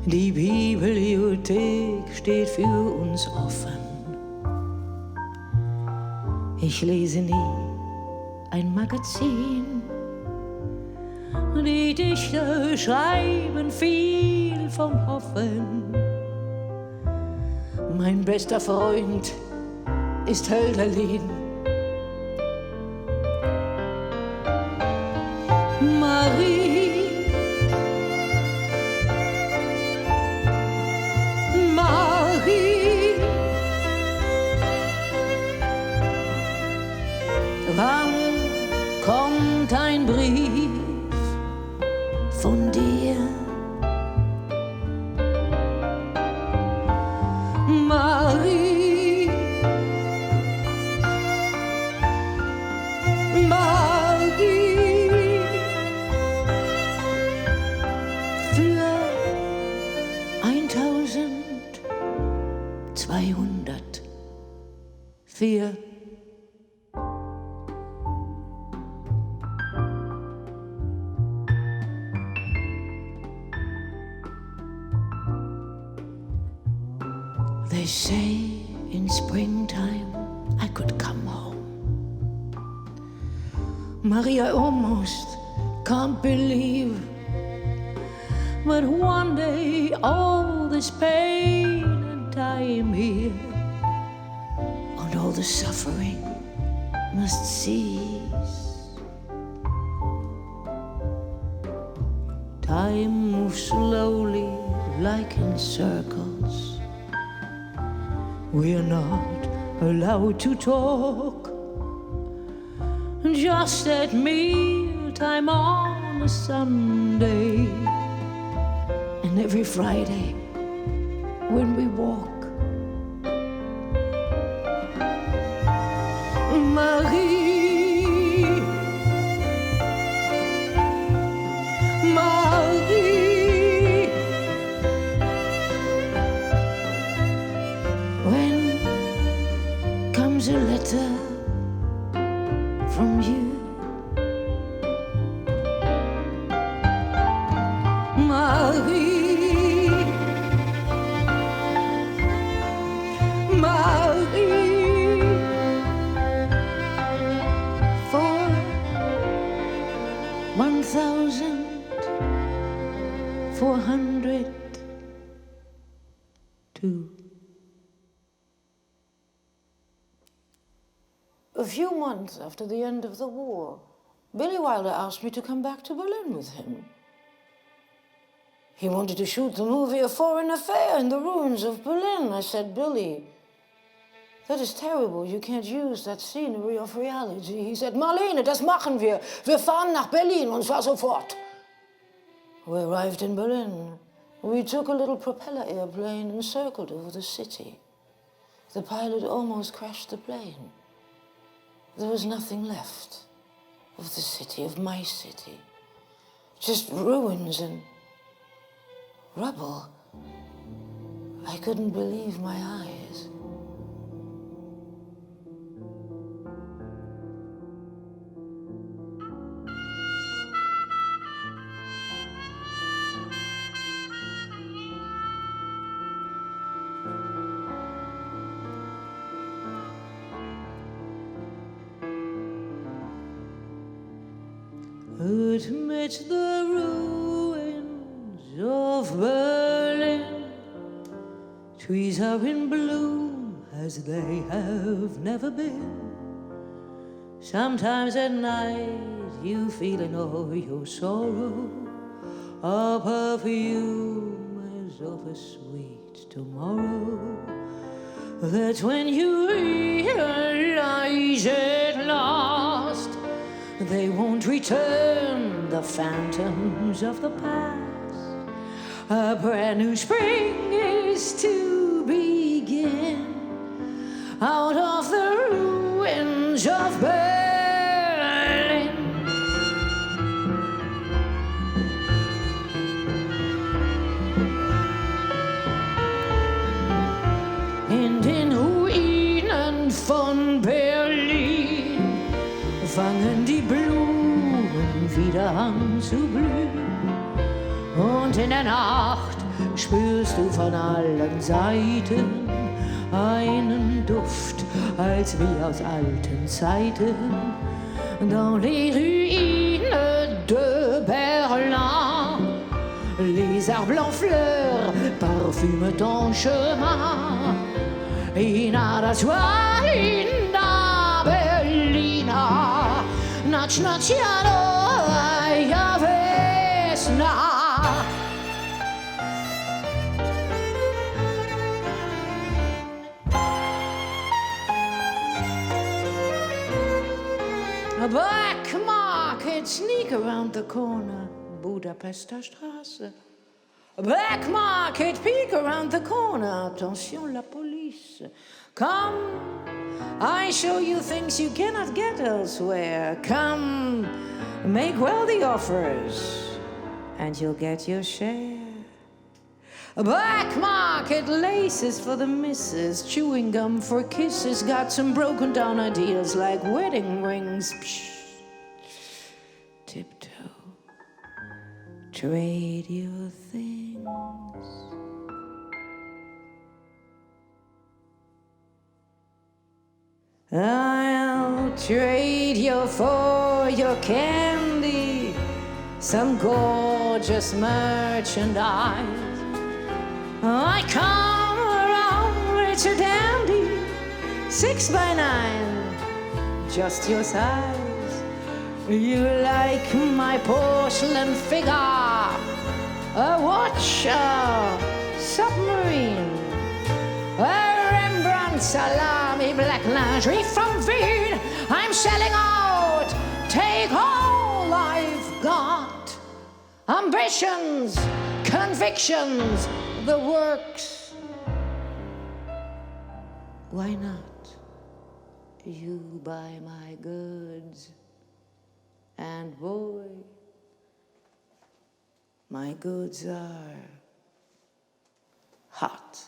Die Bibliothek steht für uns offen. Ich lese nie ein Magazin. Die Dichter schreiben viel vom Hoffen. Mein bester Freund ist Hölderlin. Marie, Marie, wann kommt ein Brief von dir? Marie, Marie, für 1204. They say in springtime I could come home. Marie, I almost can't believe, but one day all this pain and time here and all the suffering must cease. Time moves slowly like in circles. We're not allowed to talk. Just at mealtime on a Sunday, and every Friday when we walk. Marie, Marie, when comes a letter from you? Marie, Marie, for 1,402. A few months after the end of the war, Billy Wilder asked me to come back to Berlin with him. He wanted to shoot the movie A Foreign Affair in the ruins of Berlin. I said, Billy, that is terrible. You can't use that scenery of reality. He said, Marlene, das machen wir. Wir fahren nach Berlin, und zwar sofort. We arrived in Berlin. We took a little propeller airplane and circled over the city. The pilot almost crashed the plane. There was nothing left of the city, of my city. Just ruins and rubble. I couldn't believe my eyes. Amidst the ruins of Berlin, trees are in bloom as they have never been. Sometimes at night you feel in all your sorrow a perfume as of a sweet tomorrow. That's when you realize at last they won't return, the phantoms of the past. A brand new spring is to begin out of the ruins of Berlin. In den Ruinen von Berlin fangen die Blumen wieder an zu blühen. Und in der Nacht spürst du von allen Seiten einen Duft, als wie aus alten Zeiten. Dans les ruines de Berlin, les arbres en fleurs parfument ton chemin. Inada tua linda Berlina, nacznacianoja wesna. A black market sneak around the corner, Budapester Straße. A black market peek around the corner, attention la police. Come, I show you things you cannot get elsewhere. Come, make wealthy offers, and you'll get your share. A black market laces for the missus, chewing gum for kisses, got some broken down ideas like wedding rings. Psh, tiptoe, trade your things. I'll trade you for your candy, some gorgeous merchandise. I come around rich or dandy, 6 by 9, just your size. You like my porcelain figure, a watch, a submarine, a Rembrandt salami, black lingerie from Veen. I'm selling out, take all I've got. Ambitions, convictions, the works. Why not? You buy my goods, and boy, my goods are hot.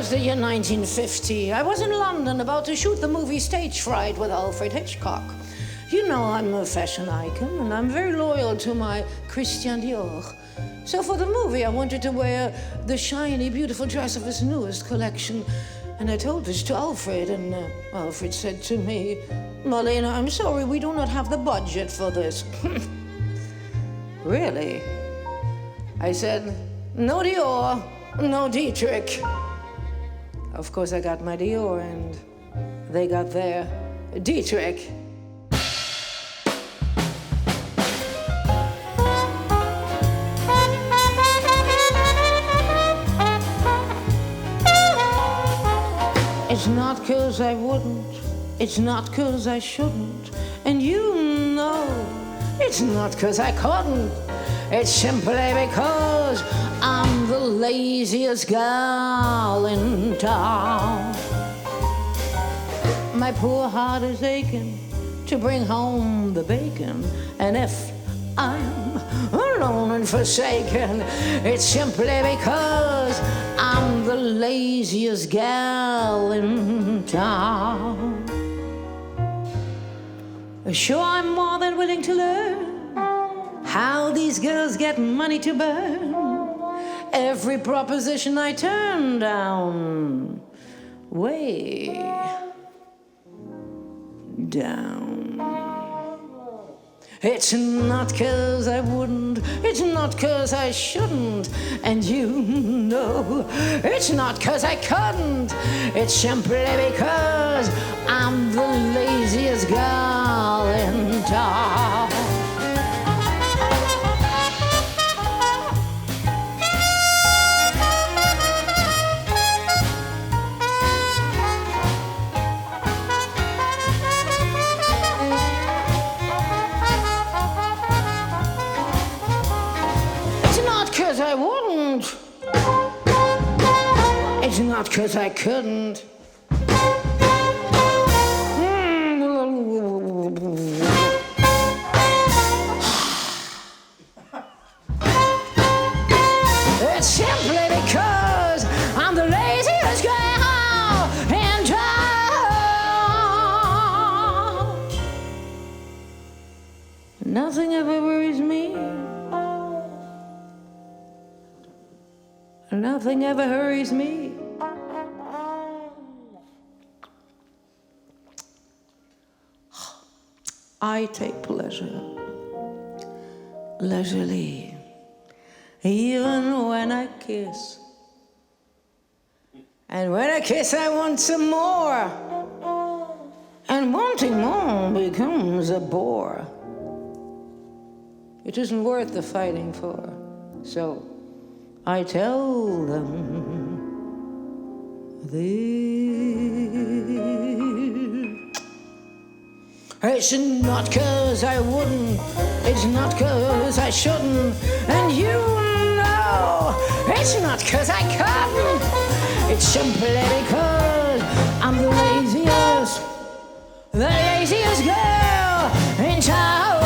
The year 1950. I was in London about to shoot the movie Stage Fright with Alfred Hitchcock. You know I'm a fashion icon and I'm very loyal to my Christian Dior. So for the movie I wanted to wear the shiny, beautiful dress of his newest collection. And I told this to Alfred and Alfred said to me, Marlene, I'm sorry, we do not have the budget for this. Really? I said, no Dior, no Dietrich. Of course, I got my Dior and they got their Dietrich. It's not 'cause I wouldn't, it's not 'cause I shouldn't, and you know it's not 'cause I couldn't, it's simply because I'm the laziest gal in town. My poor heart is aching to bring home the bacon, and if I'm alone and forsaken, it's simply because I'm the laziest gal in town. Sure, I'm more than willing to learn how these girls get money to burn. Every proposition I turn down, way down. It's not 'cause I wouldn't, it's not 'cause I shouldn't, and you know it's not 'cause I couldn't, it's simply because I'm the laziest gal in town. I wouldn't. It's not 'cause I couldn't. It's simply because I'm the laziest girl in town. Nothing ever worries me. Nothing ever hurries me. I take pleasure, leisurely, even when I kiss. And when I kiss, I want some more. And wanting more becomes a bore. It isn't worth the fighting for. So I tell them this. It's not 'cause I wouldn't, it's not 'cause I shouldn't, and you know it's not 'cause I couldn't, it's simply because I'm the laziest girl in town.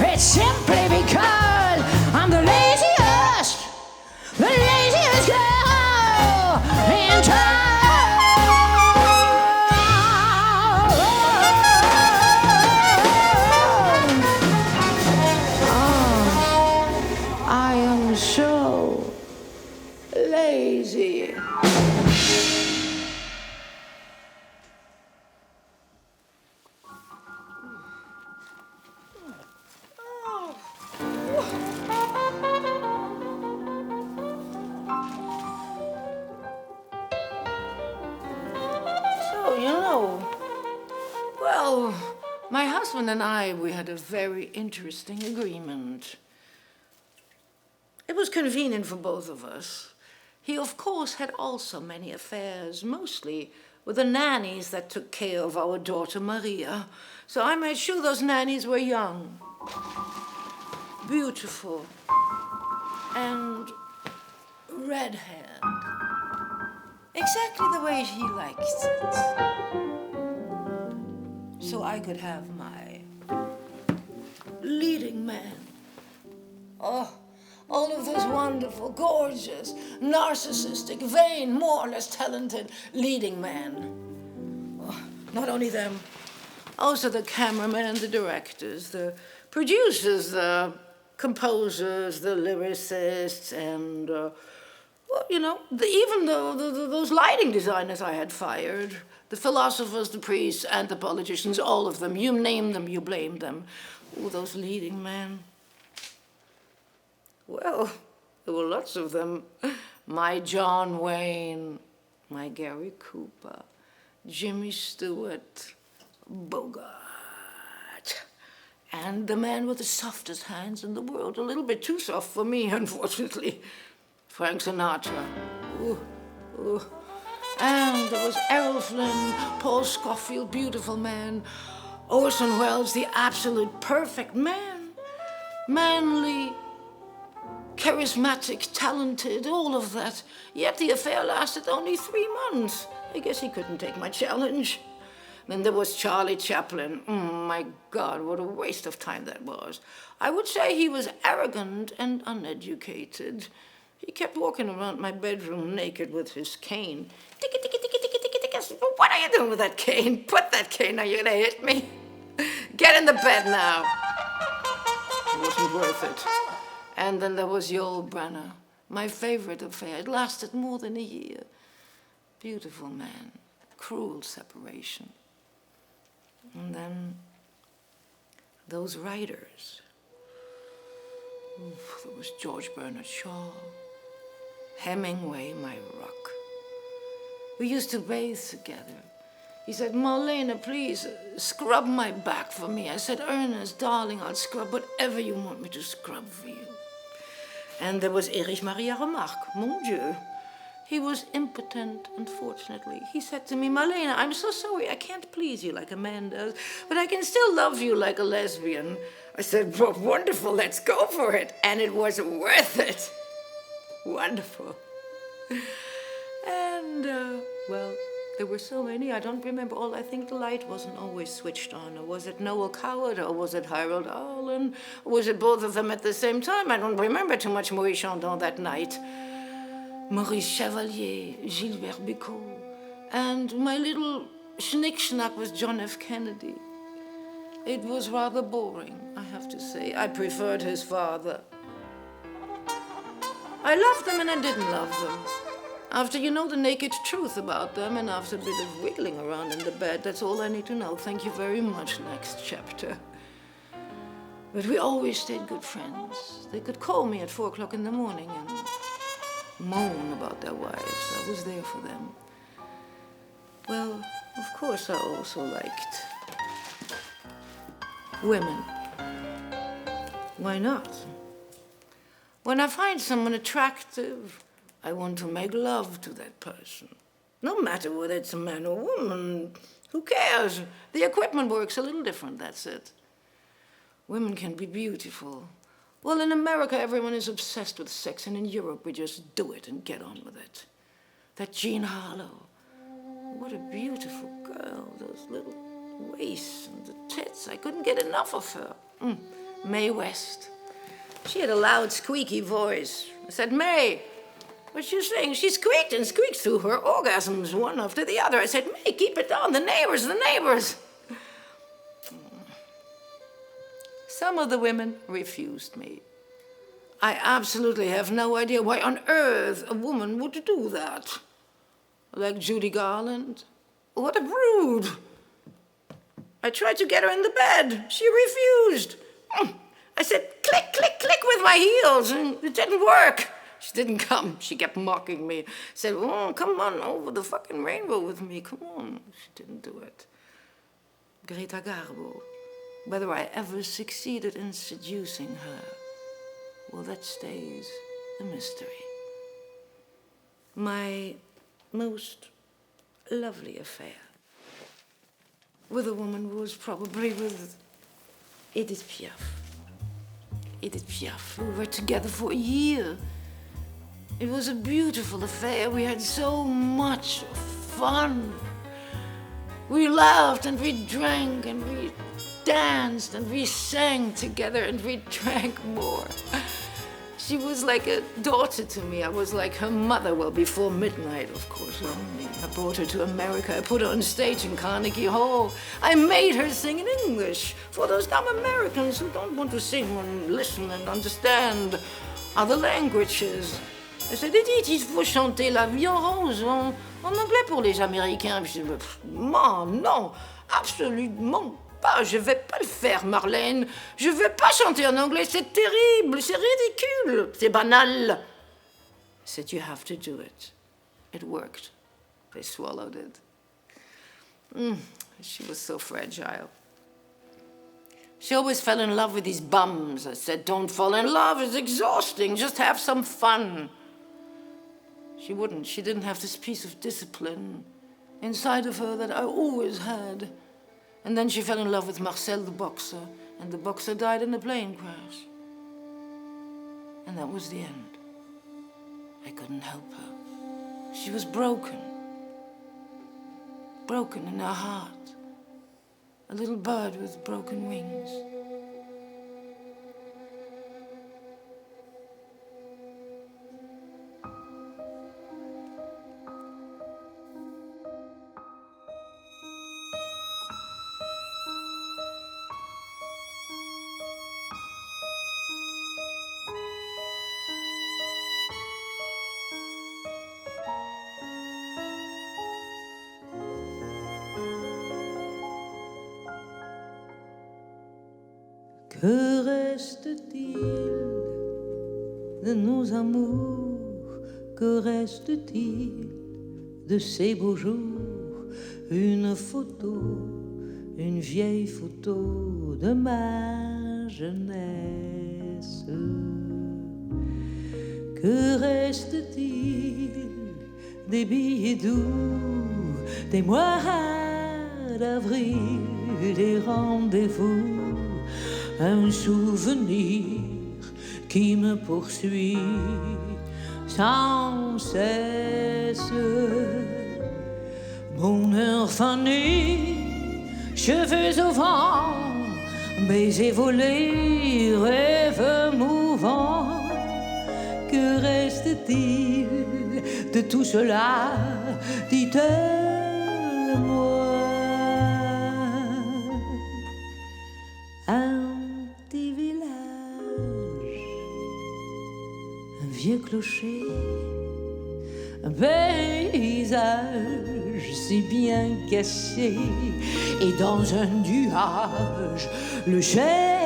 It's simply because I'm the laziest girl in town. I am so lazy. Well, my husband and I, we had a very interesting agreement. It was convenient for both of us. He, of course, had also many affairs, mostly with the nannies that took care of our daughter Maria. So I made sure those nannies were young, beautiful, and red-haired. Exactly the way he likes it. So I could have my leading man. Oh, all of those wonderful, gorgeous, narcissistic, vain, more or less talented leading men. Oh, not only them, also the cameramen, the directors, the producers, the composers, the lyricists, and, well, you know, even those lighting designers I had fired. The philosophers, the priests, and the politicians, all of them. You name them, you blame them. Oh, those leading men. Well, there were lots of them. My John Wayne, my Gary Cooper, Jimmy Stewart, Bogart, and the man with the softest hands in the world, a little bit too soft for me, unfortunately, Frank Sinatra. Ooh, ooh. And there was Errol Flynn, Paul Scofield, beautiful man, Orson Welles, the absolute perfect man, manly, charismatic, talented, all of that. Yet the affair lasted only 3 months. I guess he couldn't take my challenge. Then there was Charlie Chaplin. My God, what a waste of time that was. I would say he was arrogant and uneducated. He kept walking around my bedroom naked with his cane. Ticky, ticky, ticky, ticky, ticky, ticky. I said, well, what are you doing with that cane? Put that cane, now you're gonna hit me. Get in the bed now. It wasn't worth it. And then there was Yul Brynner, my favorite affair. It lasted more than a year. Beautiful man, cruel separation. And then those writers. Oof, there was George Bernard Shaw, Hemingway, my rock. We used to bathe together. He said, Marlene, please scrub my back for me. I said, Ernest, darling, I'll scrub whatever you want me to scrub for you. And there was Erich Maria Remarque, mon Dieu. He was impotent, unfortunately. He said to me, Marlene, I'm so sorry, I can't please you like a man does, but I can still love you like a lesbian. I said, well, wonderful, let's go for it. And it was worth it. Wonderful. And, well, there were so many, I don't remember all. I think the light wasn't always switched on. Or was it Noel Coward, or was it Harold Arlen? Or was it both of them at the same time? I don't remember too much Maurice Chandon that night. Maurice Chevalier, Gilbert Bécaud, and my little schnick-schnack was John F. Kennedy. It was rather boring, I have to say. I preferred his father. I loved them and I didn't love them. After you know the naked truth about them and after a bit of wiggling around in the bed, that's all I need to know. Thank you very much, next chapter. But we always stayed good friends. They could call me at 4 o'clock in the morning and moan about their wives. I was there for them. Well, of course I also liked women. Why not? When I find someone attractive, I want to make love to that person. No matter whether it's a man or woman, who cares? The equipment works a little different, that's it. Women can be beautiful. Well, in America, everyone is obsessed with sex, and in Europe, we just do it and get on with it. That Jean Harlow, what a beautiful girl, those little waists and the tits. I couldn't get enough of her. Mae West. She had a loud, squeaky voice. I said, Mae, what's she saying? She squeaked and squeaked through her orgasms, one after the other. I said, Mae, keep it down, the neighbors, the neighbors. Some of the women refused me. I absolutely have no idea why on earth a woman would do that. Like Judy Garland. What a brood. I tried to get her in the bed. She refused. I said, click, click, click with my heels, and it didn't work. She didn't come. She kept mocking me. Said, oh, come on over the fucking rainbow with me. Come on. She didn't do it. Greta Garbo. Whether I ever succeeded in seducing her, well, that stays a mystery. My most lovely affair with a woman was probably with Edith Piaf. Edith Piaf. We were together for a year. It was a beautiful affair. We had so much fun. We laughed and we drank and we danced and we sang together and we drank more. She was like a daughter to me. I was like her mother. Well, before midnight, of course, only. I brought her to America. I put her on stage in Carnegie Hall. I made her sing in English for those dumb Americans who don't want to sing and listen and understand other languages. Je t'ai dit, il faut chanter La vie en rose en anglais pour les Américains. Je dis, non, absolument pas. Je vais pas le faire, Marlène. Je vais pas chanter en anglais. C'est terrible, c'est ridicule, c'est banal. I said, you have to do it. It worked. They swallowed it. She was so fragile. She always fell in love with these bums. I said, don't fall in love, it's exhausting, just have some fun. She wouldn't. She didn't have this piece of discipline inside of her that I always had. And then she fell in love with Marcel the boxer, and the boxer died in a plane crash. And that was the end. I couldn't help her. She was broken. Broken in her heart. A little bird with broken wings. Que reste-t-il de nos amours? Que reste-t-il de ces beaux jours? Une photo, une vieille photo de ma jeunesse. Que reste-t-il des billets doux, des mois d'avril, des rendez-vous? Un souvenir qui me poursuit sans cesse. Bonheur fané, cheveux au vent, baisers volés, rêves mouvants. Que reste-t-il de tout cela? Dites-le-moi. Vieux clocher, un paysage si bien caché, et dans un nuage, le cher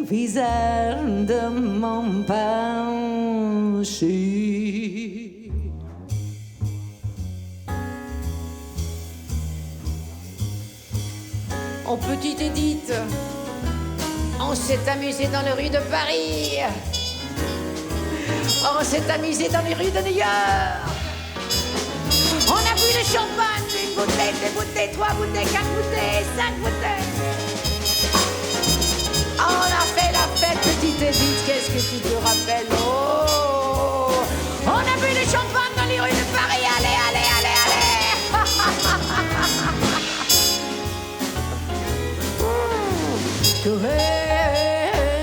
visage de mon pensée. Oh, petite Édith, on s'est amusé dans les rues de Paris. On s'est amusé dans les rues de New York. On a bu le champagne, une bouteille, deux bouteilles, trois bouteilles, quatre bouteilles, cinq bouteilles. On a fait la fête, petite Édith, qu'est-ce que tu te rappelles? Oh, on a bu le champagne dans les rues de Paris, allez, allez, allez, allez. Que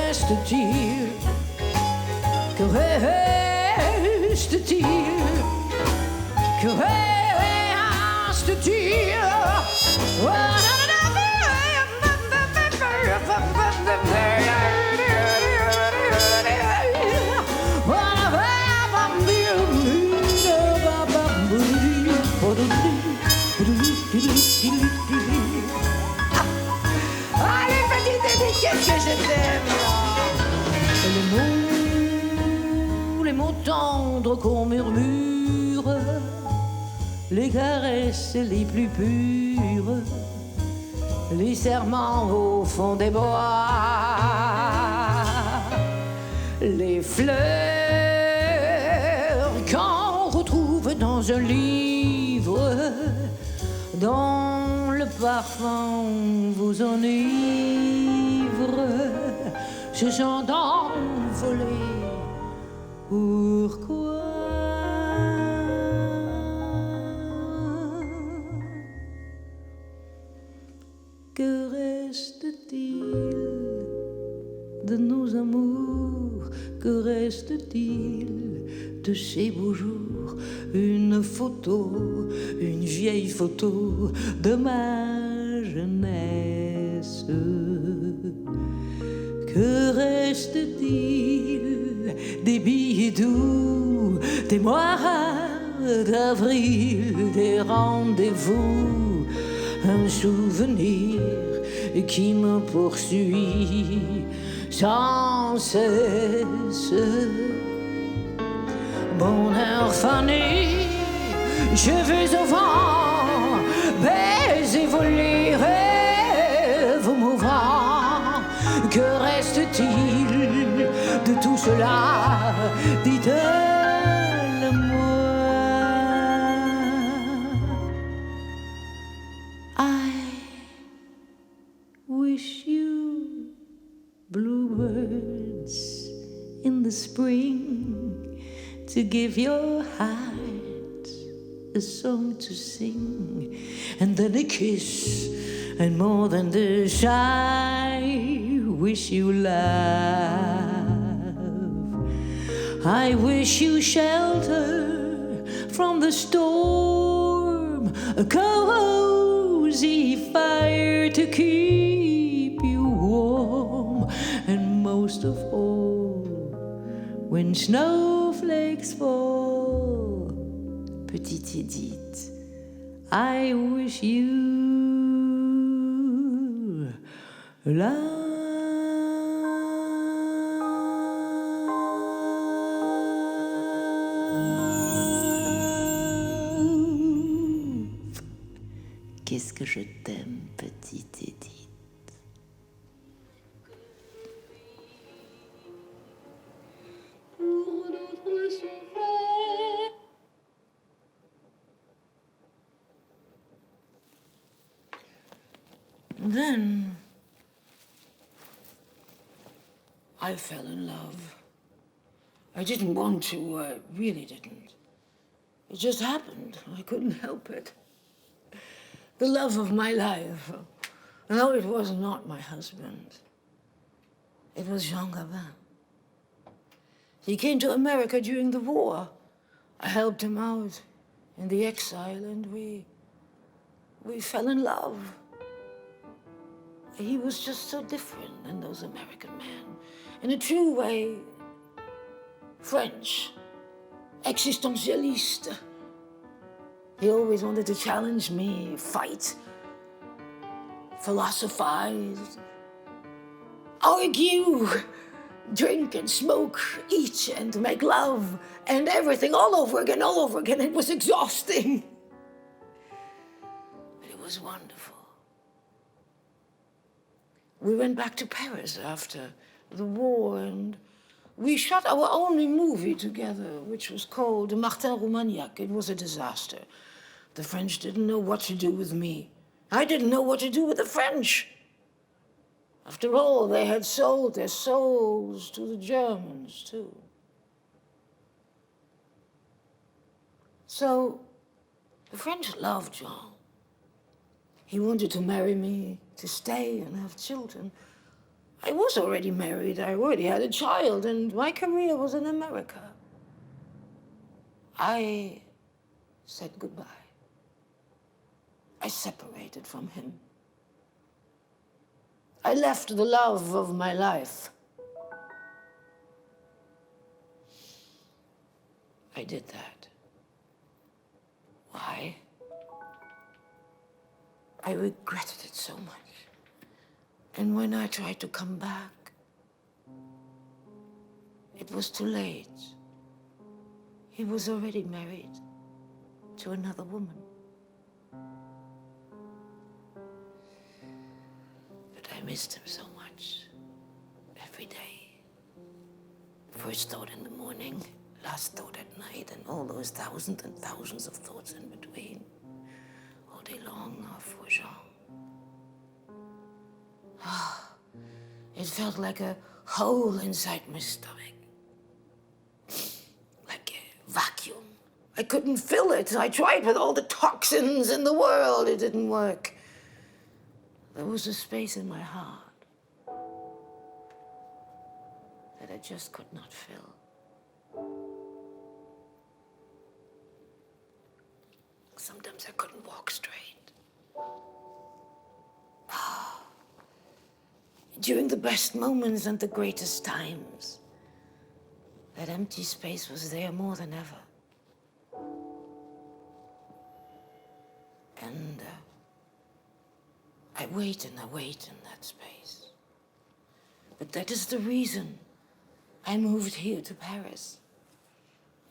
reste-t-il? Que reste-t-il? Que reste-t-il? Allez, petite Édith, qu'est-ce que je t'aime! Les mots tendres qu'on murmure, les caresses les plus pures, les serments au fond des bois, les fleurs qu'on retrouve dans un livre dont le parfum vous enivre, se sont envolés. Pourquoi? Que reste-t-il de nos amours? Que reste-t-il de ces beaux jours? Une photo, une vieille photo de ma jeunesse. Que reste-t-il des billets doux, des mois d'avril, des rendez-vous, un souvenir qui me poursuit sans cesse. Bonheur fané, cheveux au vent, baisers volés, rêves mouvants. Que reste-t-il de tout cela? Dites-le-moi. I wish you bluebirds in the spring to give your heart a song to sing, and then a kiss, and more than this, I wish you love. I wish you shelter from the storm, a cozy fire to keep you warm, and most of all, when snowflakes fall, petite Edith, I wish you love. Qu'est-ce que je t'aime, petite Edith. Then I fell in love. I didn't want to, I really didn't. It just happened. I couldn't help it. The love of my life. No, it was not my husband. It was Jean Gabin. He came to America during the war. I helped him out in the exile, and we fell in love. He was just so different than those American men. In a true way, French, existentialiste. He always wanted to challenge me, fight, philosophize, argue, drink and smoke, eat and make love, and everything all over again, all over again. It was exhausting. But it was wonderful. We went back to Paris after the war, and we shot our only movie together, which was called Martin Roumaniac. It was a disaster. The French didn't know what to do with me. I didn't know what to do with the French. After all, they had sold their souls to the Germans, too. So, the French loved Jean. He wanted to marry me, to stay and have children. I was already married, I already had a child, and my career was in America. I said goodbye. I separated from him. I left the love of my life. I did that. Why? I regretted it so much. And when I tried to come back, it was too late. He was already married to another woman. But I missed him so much. Every day. First thought in the morning, last thought at night, and all those thousands and thousands of thoughts in between. All day long for Jean. It felt like a hole inside my stomach. Like a vacuum. I couldn't fill it. I tried with all the toxins in the world. It didn't work. There was a space in my heart that I just could not fill. Sometimes I couldn't walk straight. During the best moments and the greatest times, that empty space was there more than ever. And I wait and I wait in that space. But that is the reason I moved here to Paris,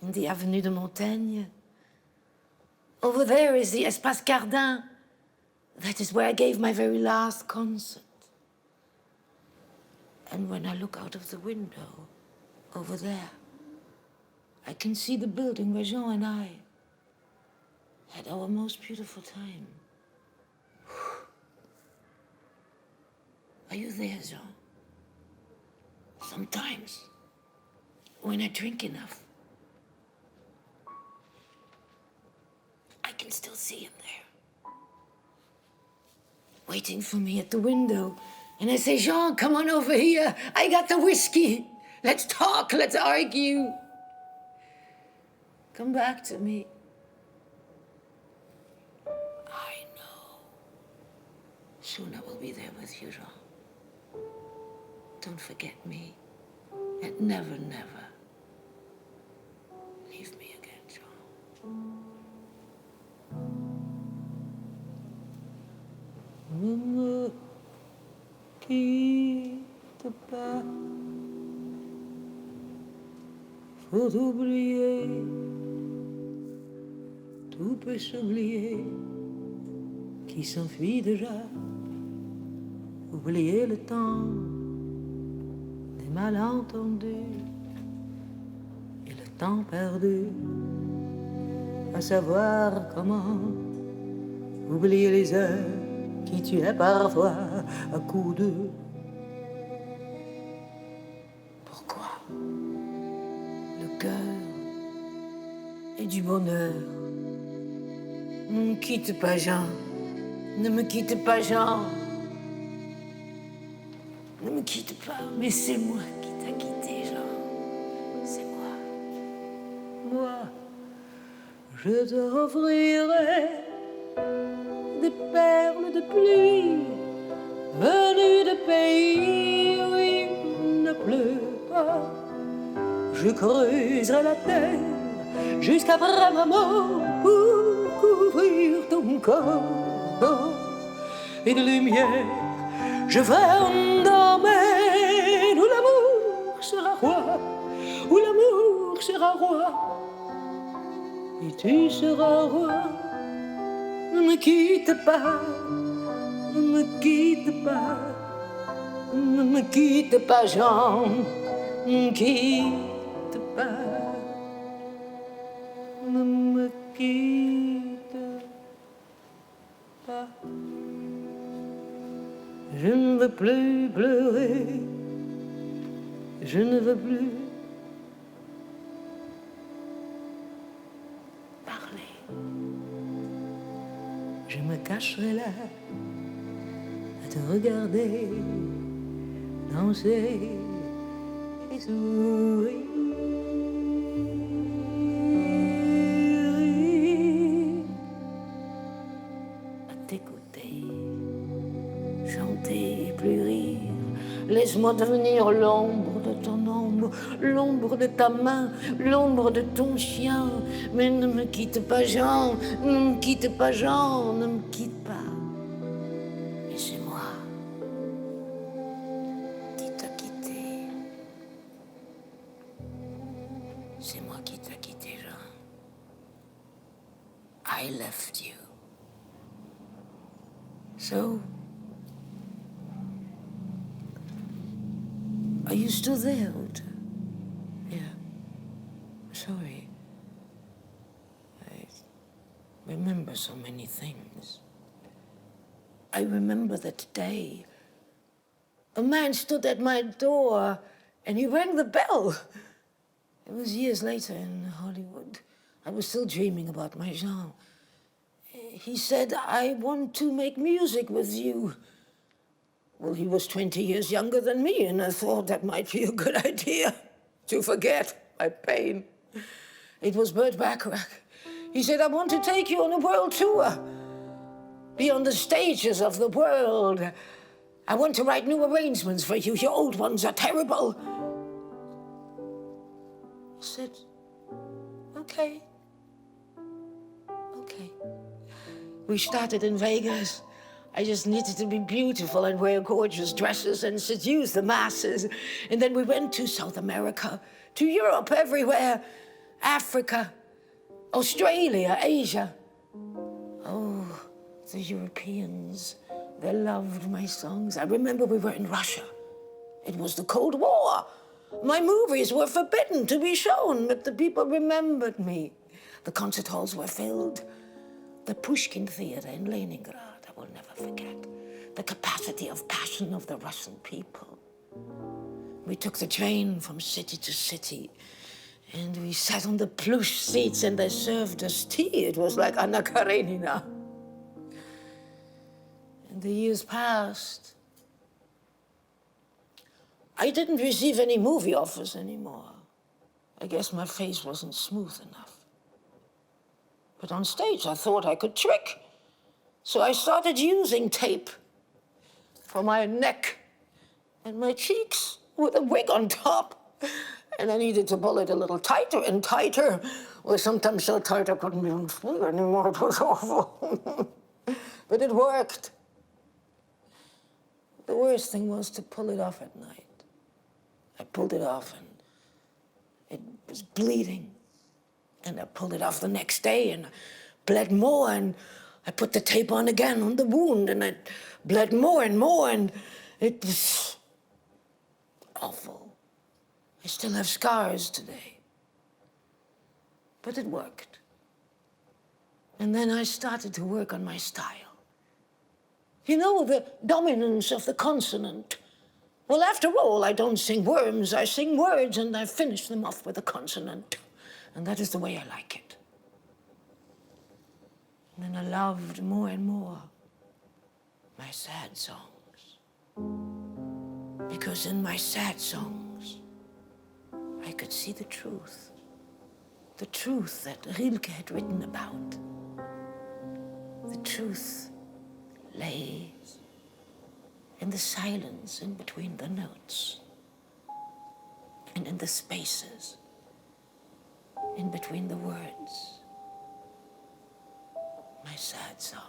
in the Avenue de Montaigne. Over there is the Espace Cardin. That is where I gave my very last concert. And when I look out of the window, over there, I can see the building where Jean and I had our most beautiful time. Are you there, Jean? Sometimes, when I drink enough, I can still see him there, waiting for me at the window. And I say, Jean, come on over here. I got the whiskey. Let's talk, let's argue. Come back to me. I know. Soon I will be there with you, Jean. Don't forget me. And never, never leave me again, Jean. Ne me quitte pas. Faut oublier, tout peut s'oublier, qui s'enfuit déjà. Oublier le temps des malentendus et le temps perdu, à savoir comment oublier les heures qui tuaient parfois à coups de. Pourquoi le cœur et du bonheur? Ne me quitte pas, Jean. Ne me quitte pas, Jean. Ne me quitte pas, mais c'est moi qui t'a quitté, Jean. C'est moi. Moi, je te offrirai des perles de pluie venues de pays où il ne pleut pas. Je creuserai la terre jusqu'après ma mort pour couvrir ton corps d'or et de lumière. Je ferai un domaine où l'amour sera roi, où l'amour sera roi, et tu seras roi. Ne me quitte pas, ne me quitte pas, ne me quitte pas, Jean, ne me quitte pas, ne me quitte pas. Je ne veux plus pleurer, je ne veux plus parler. Je me cacherai là à te regarder danser et sourire. À t'écouter, chanter et plus rire. Laisse-moi devenir l'ombre de ton ombre, l'ombre de ta main, l'ombre de ton chien. Mais ne me quitte pas, Jean, ne me quitte pas, Jean, ne me quitte pas. Et c'est moi qui t'a quitté. C'est moi qui t'a quitté, Jean. I left you. So, are you still there, Ute? Yeah. Sorry. I remember so many things. I remember that day. A man stood at my door and he rang the bell. It was years later in Hollywood. I was still dreaming about my Jean. He said, I want to make music with you. Well, he was 20 years younger than me, and I thought that might be a good idea to forget my pain. It was Burt Bacharach. He said, I want to take you on a world tour, be on the stages of the world. I want to write new arrangements for you. Your old ones are terrible. I said, okay. We started in Vegas. I just needed to be beautiful and wear gorgeous dresses and seduce the masses. And then we went to South America, to Europe, everywhere, Africa, Australia, Asia. Oh, the Europeans, they loved my songs. I remember we were in Russia. It was the Cold War. My movies were forbidden to be shown, but the people remembered me. The concert halls were filled. The Pushkin Theater in Leningrad, I will never forget. The capacity of passion of the Russian people. We took the train from city to city, and we sat on the plush seats and they served us tea. It was like Anna Karenina. And the years passed. I didn't receive any movie offers anymore. I guess my face wasn't smooth enough. But on stage, I thought I could trick. So I started using tape for my neck and my cheeks with a wig on top. And I needed to pull it a little tighter and tighter. Or sometimes so tight I couldn't even pull anymore. It was awful. But it worked. The worst thing was to pull it off at night. I pulled it off and it was bleeding. And I pulled it off the next day and bled more, and I put the tape on again on the wound and it bled more and it was awful. I still have scars today. But it worked. And then I started to work on my style. You know, the dominance of the consonant. Well, after all, I don't sing worms, I sing words and I finish them off with a consonant. And that is the way I like it. And then I loved more and more my sad songs. Because in my sad songs, I could see the truth that Rilke had written about. The truth lay in the silence in between the notes and in the spaces in between the words. My sad songs.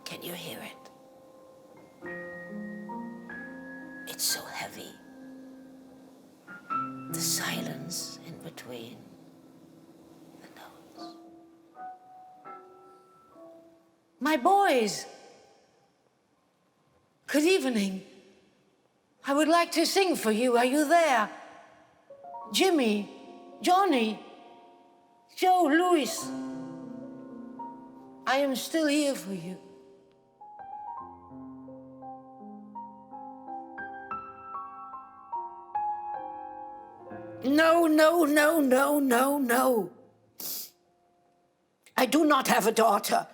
Can you hear it? It's so heavy. The silence in between the notes. My boys, good evening. I would like to sing for you. Are you there? Jimmy, Johnny, Joe, Louis. I am still here for you. No, no, no, no, no, no. I do not have a daughter.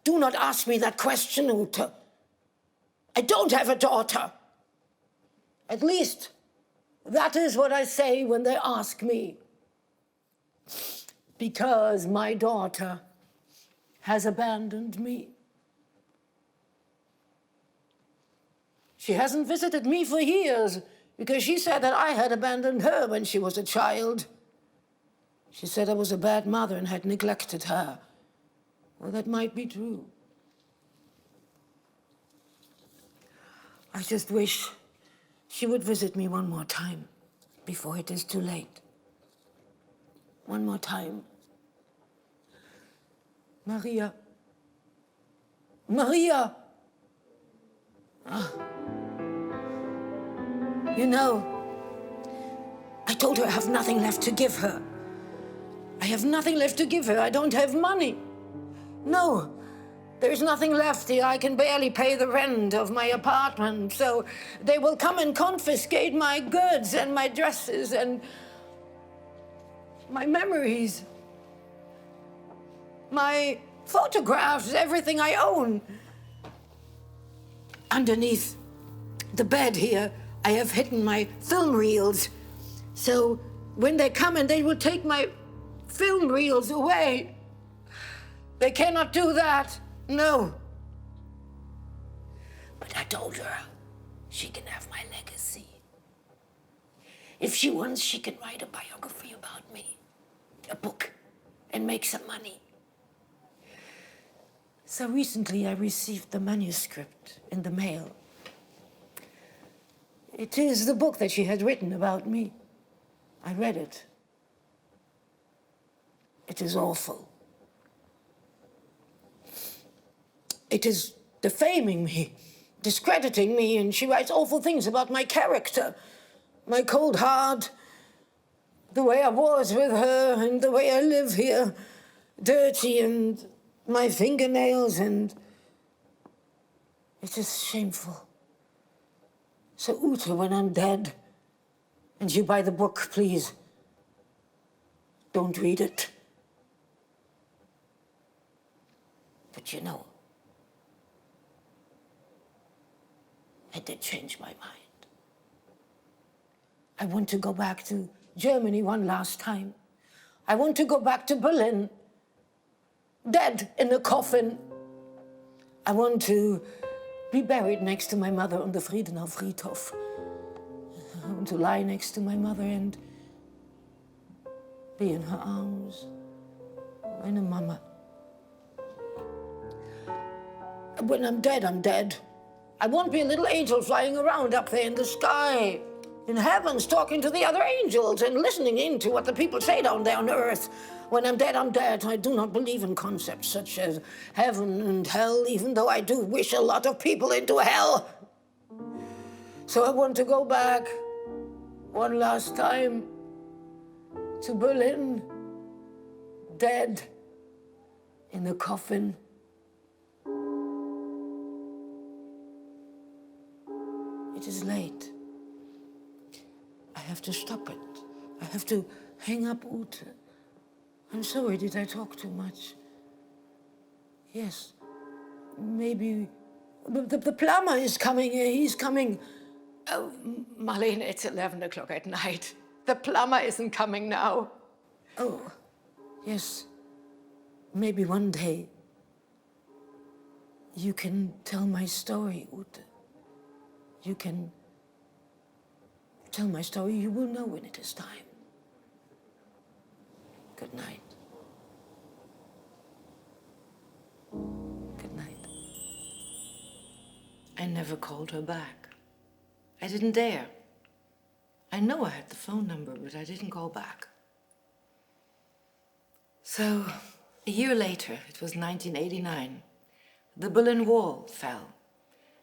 Do not ask me that question, Ute. I don't have a daughter. At least, that is what I say when they ask me. Because my daughter has abandoned me. She hasn't visited me for years because she said that I had abandoned her when she was a child. She said I was a bad mother and had neglected her. Well, that might be true. I just wish she would visit me one more time before it is too late. One more time. Maria. Maria! Ah. You know, I told her I have nothing left to give her. I have nothing left to give her. I don't have money. No, there's nothing left here. I can barely pay the rent of my apartment, so they will come and confiscate my goods and my dresses and my memories, my photographs, everything I own. Underneath the bed here, I have hidden my film reels. So when they come and they will take my film reels away, they cannot do that, no. But I told her she can have my legacy. If she wants, she can write a biography about me, a book, and make some money. So recently I received the manuscript in the mail. It is the book that she had written about me. I read it. It is awful. It is defaming me, discrediting me, and she writes awful things about my character, my cold heart, the way I was with her, and the way I live here, dirty, and my fingernails, and it is shameful. So Ute, when I'm dead, and you buy the book, please, don't read it. But you know, I did change my mind. I want to go back to Germany one last time. I want to go back to Berlin, dead in a coffin. I want to be buried next to my mother on the Friedenau Friedhof. I want to lie next to my mother and be in her arms. Meine Mama. When I'm dead, I'm dead. I won't be a little angel flying around up there in the sky, in heavens, talking to the other angels and listening in to what the people say down there on earth. When I'm dead, I'm dead. I do not believe in concepts such as heaven and hell, even though I do wish a lot of people into hell. So I want to go back one last time to Berlin, dead in a coffin. It is late. I have to stop it. I have to hang up Ute. I'm sorry, did I talk too much? Yes, maybe. The plumber is coming. He's coming. Oh, Marlene, it's 11 o'clock at night. The plumber isn't coming now. Oh, yes. Maybe one day you can tell my story, Ute. You can tell my story. You will know when it is time. Good night. Good night. I never called her back. I didn't dare. I know I had the phone number, but I didn't call back. So, a year later, it was 1989, the Berlin Wall fell,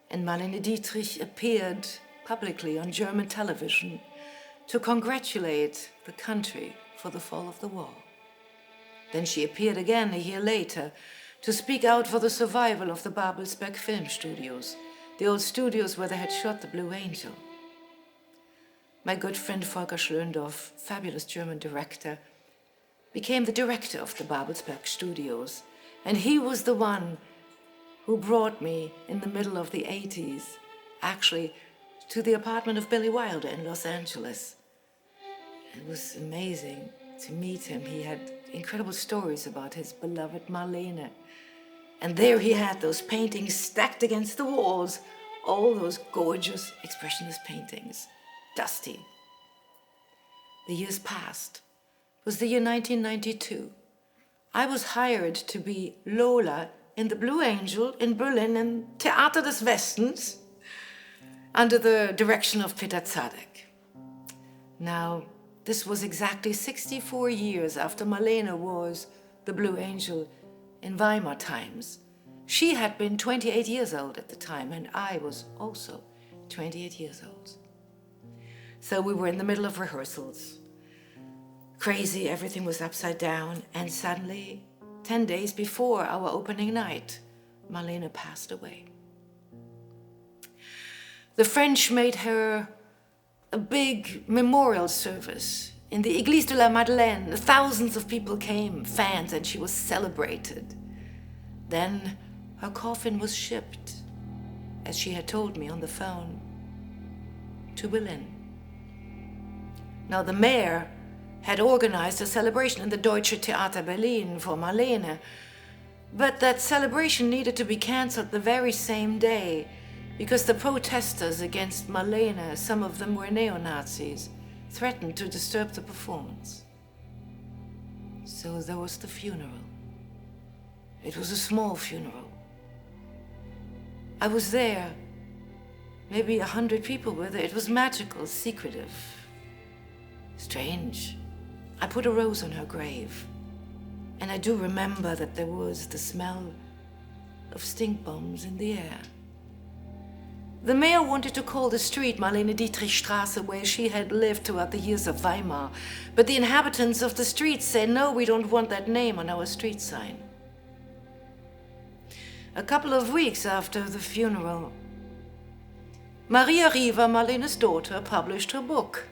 and Marlene Dietrich appeared publicly on German television to congratulate the country for the fall of the wall. Then she appeared again a year later to speak out for the survival of the Babelsberg film studios, the old studios where they had shot The Blue Angel. My good friend Volker Schlöndorff, fabulous German director, became the director of the Babelsberg studios, and he was the one who brought me in the middle of the 80s, actually, to the apartment of Billy Wilder in Los Angeles. It was amazing to meet him. He had incredible stories about his beloved Marlene. And there he had those paintings stacked against the walls, all those gorgeous expressionist paintings, dusty. The years passed. It was the year 1992. I was hired to be Lola in the Blue Angel in Berlin in Theater des Westens under the direction of Peter Zadek. Now, this was exactly 64 years after Marlene was the Blue Angel in Weimar times. She had been 28 years old at the time, and I was also 28 years old. So we were in the middle of rehearsals. Crazy, everything was upside down, and suddenly, 10 days before our opening night, Marlene passed away. The French made her a big memorial service in the Église de la Madeleine. Thousands of people came, fans, and she was celebrated. Then her coffin was shipped, as she had told me on the phone, to Berlin. Now the mayor had organized a celebration in the Deutsche Theater Berlin for Marlene, but that celebration needed to be canceled the very same day because the protesters against Marlene, some of them were neo-Nazis, threatened to disturb the performance. So there was the funeral. It was a small funeral. I was there. Maybe 100 people were there. It was magical, secretive, strange. I put a rose on her grave. And I do remember that there was the smell of stink bombs in the air. The mayor wanted to call the street Marlene Dietrichstraße, where she had lived throughout the years of Weimar. But the inhabitants of the street said, no, we don't want that name on our street sign. A couple of weeks after the funeral, Maria Riva, Marlene's daughter, published her book,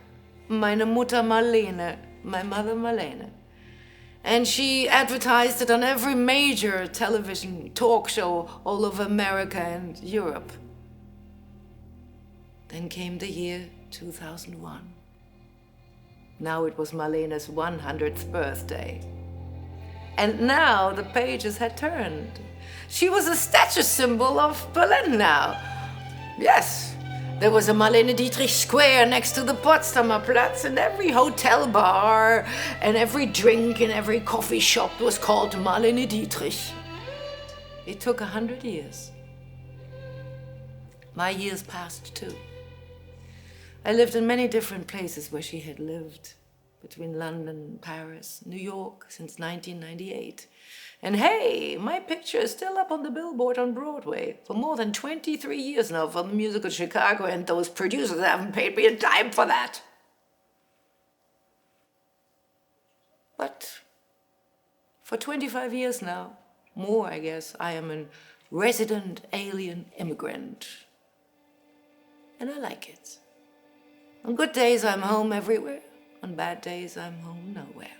Meine Mutter Marlene, My Mother Marlene. And she advertised it on every major television talk show all over America and Europe. Then came the year 2001. Now it was Marlene's 100th birthday. And now the pages had turned. She was a status symbol of Berlin now. Yes, there was a Marlene Dietrich Square next to the Potsdamer Platz, and every hotel bar and every drink in every coffee shop was called Marlene Dietrich. It took 100 years. My years passed too. I lived in many different places where she had lived, between London, Paris, New York, since 1998. And hey, my picture is still up on the billboard on Broadway for more than 23 years now for the musical Chicago, and those producers haven't paid me a dime for that. But for 25 years now, more I guess, I am a resident alien immigrant. And I like it. On good days, I'm home everywhere. On bad days, I'm home nowhere.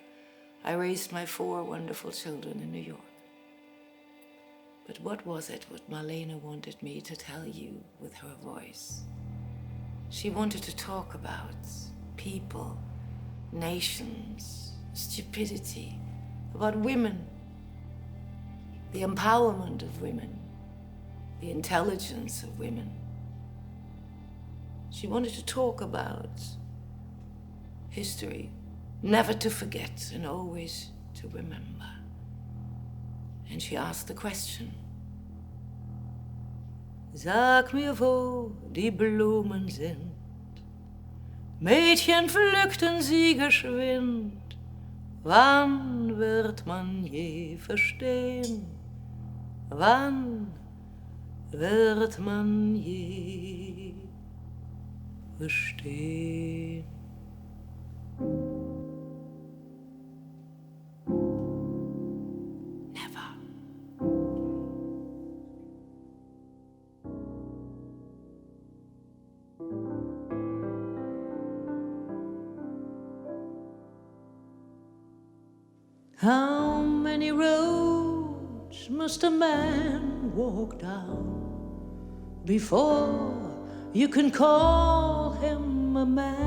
I raised my 4 wonderful children in New York. But what was it what Marlene wanted me to tell you with her voice? She wanted to talk about people, nations, stupidity, about women, the empowerment of women, the intelligence of women. She wanted to talk about history, never to forget and always to remember. And she asked the question: Sag mir, wo die Blumen sind. Mädchen pflückten sie geschwind. Wann wird man je verstehen? Wann wird man je verstehen? Never. How many roads must a man walk down before you can call him a man?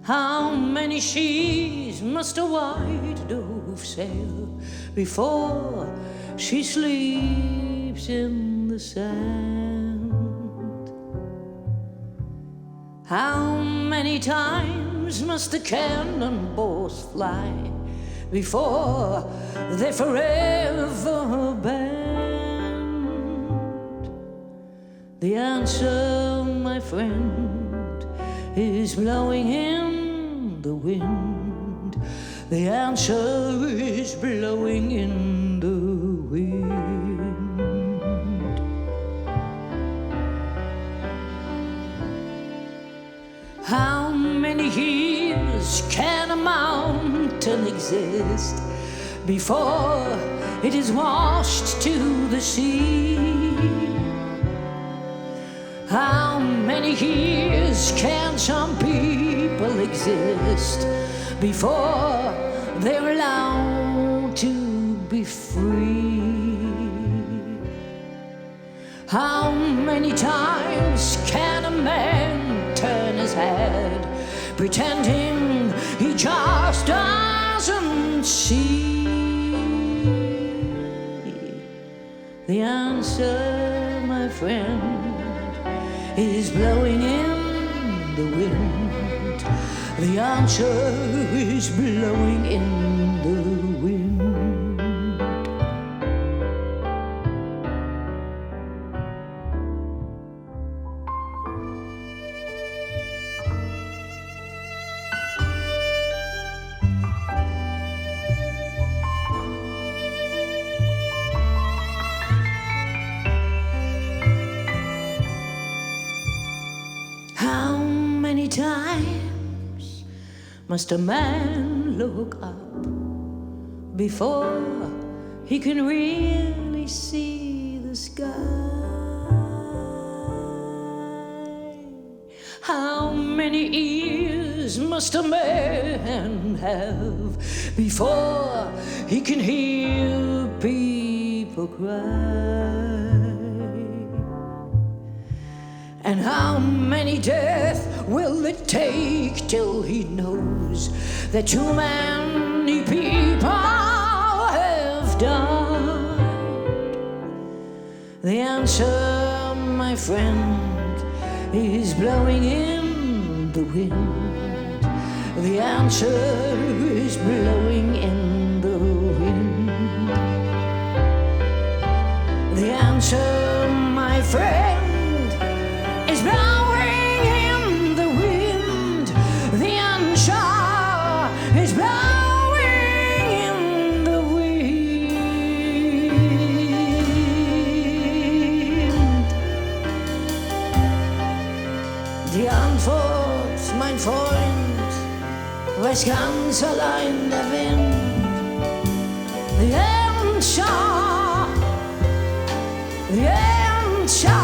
How many seas must a white dove sail before she sleeps in the sand? How many times must the cannonballs fly before they forever banned? The answer, my friend, is blowing in the wind. The answer is blowing in the wind. How many years can a mountain exist before it is washed to the sea? How many years can some people exist before they're allowed to be free? How many times can a man turn his head, pretending he just doesn't see? The answer, my friend, is blowing in the wind. The answer is blowing in the wind. How many times must a man look up before he can really see the sky? How many ears must a man have before he can hear people cry? And how many deaths will it take till he knows that too many people have died? The answer, my friend, is blowing in the wind. The answer is blowing in the wind. The answer, my friend, is blowing in the wind. The answer is blowing in the wind. Die Antwort, mein Freund, weiß ganz allein der Wind. The answer, the answer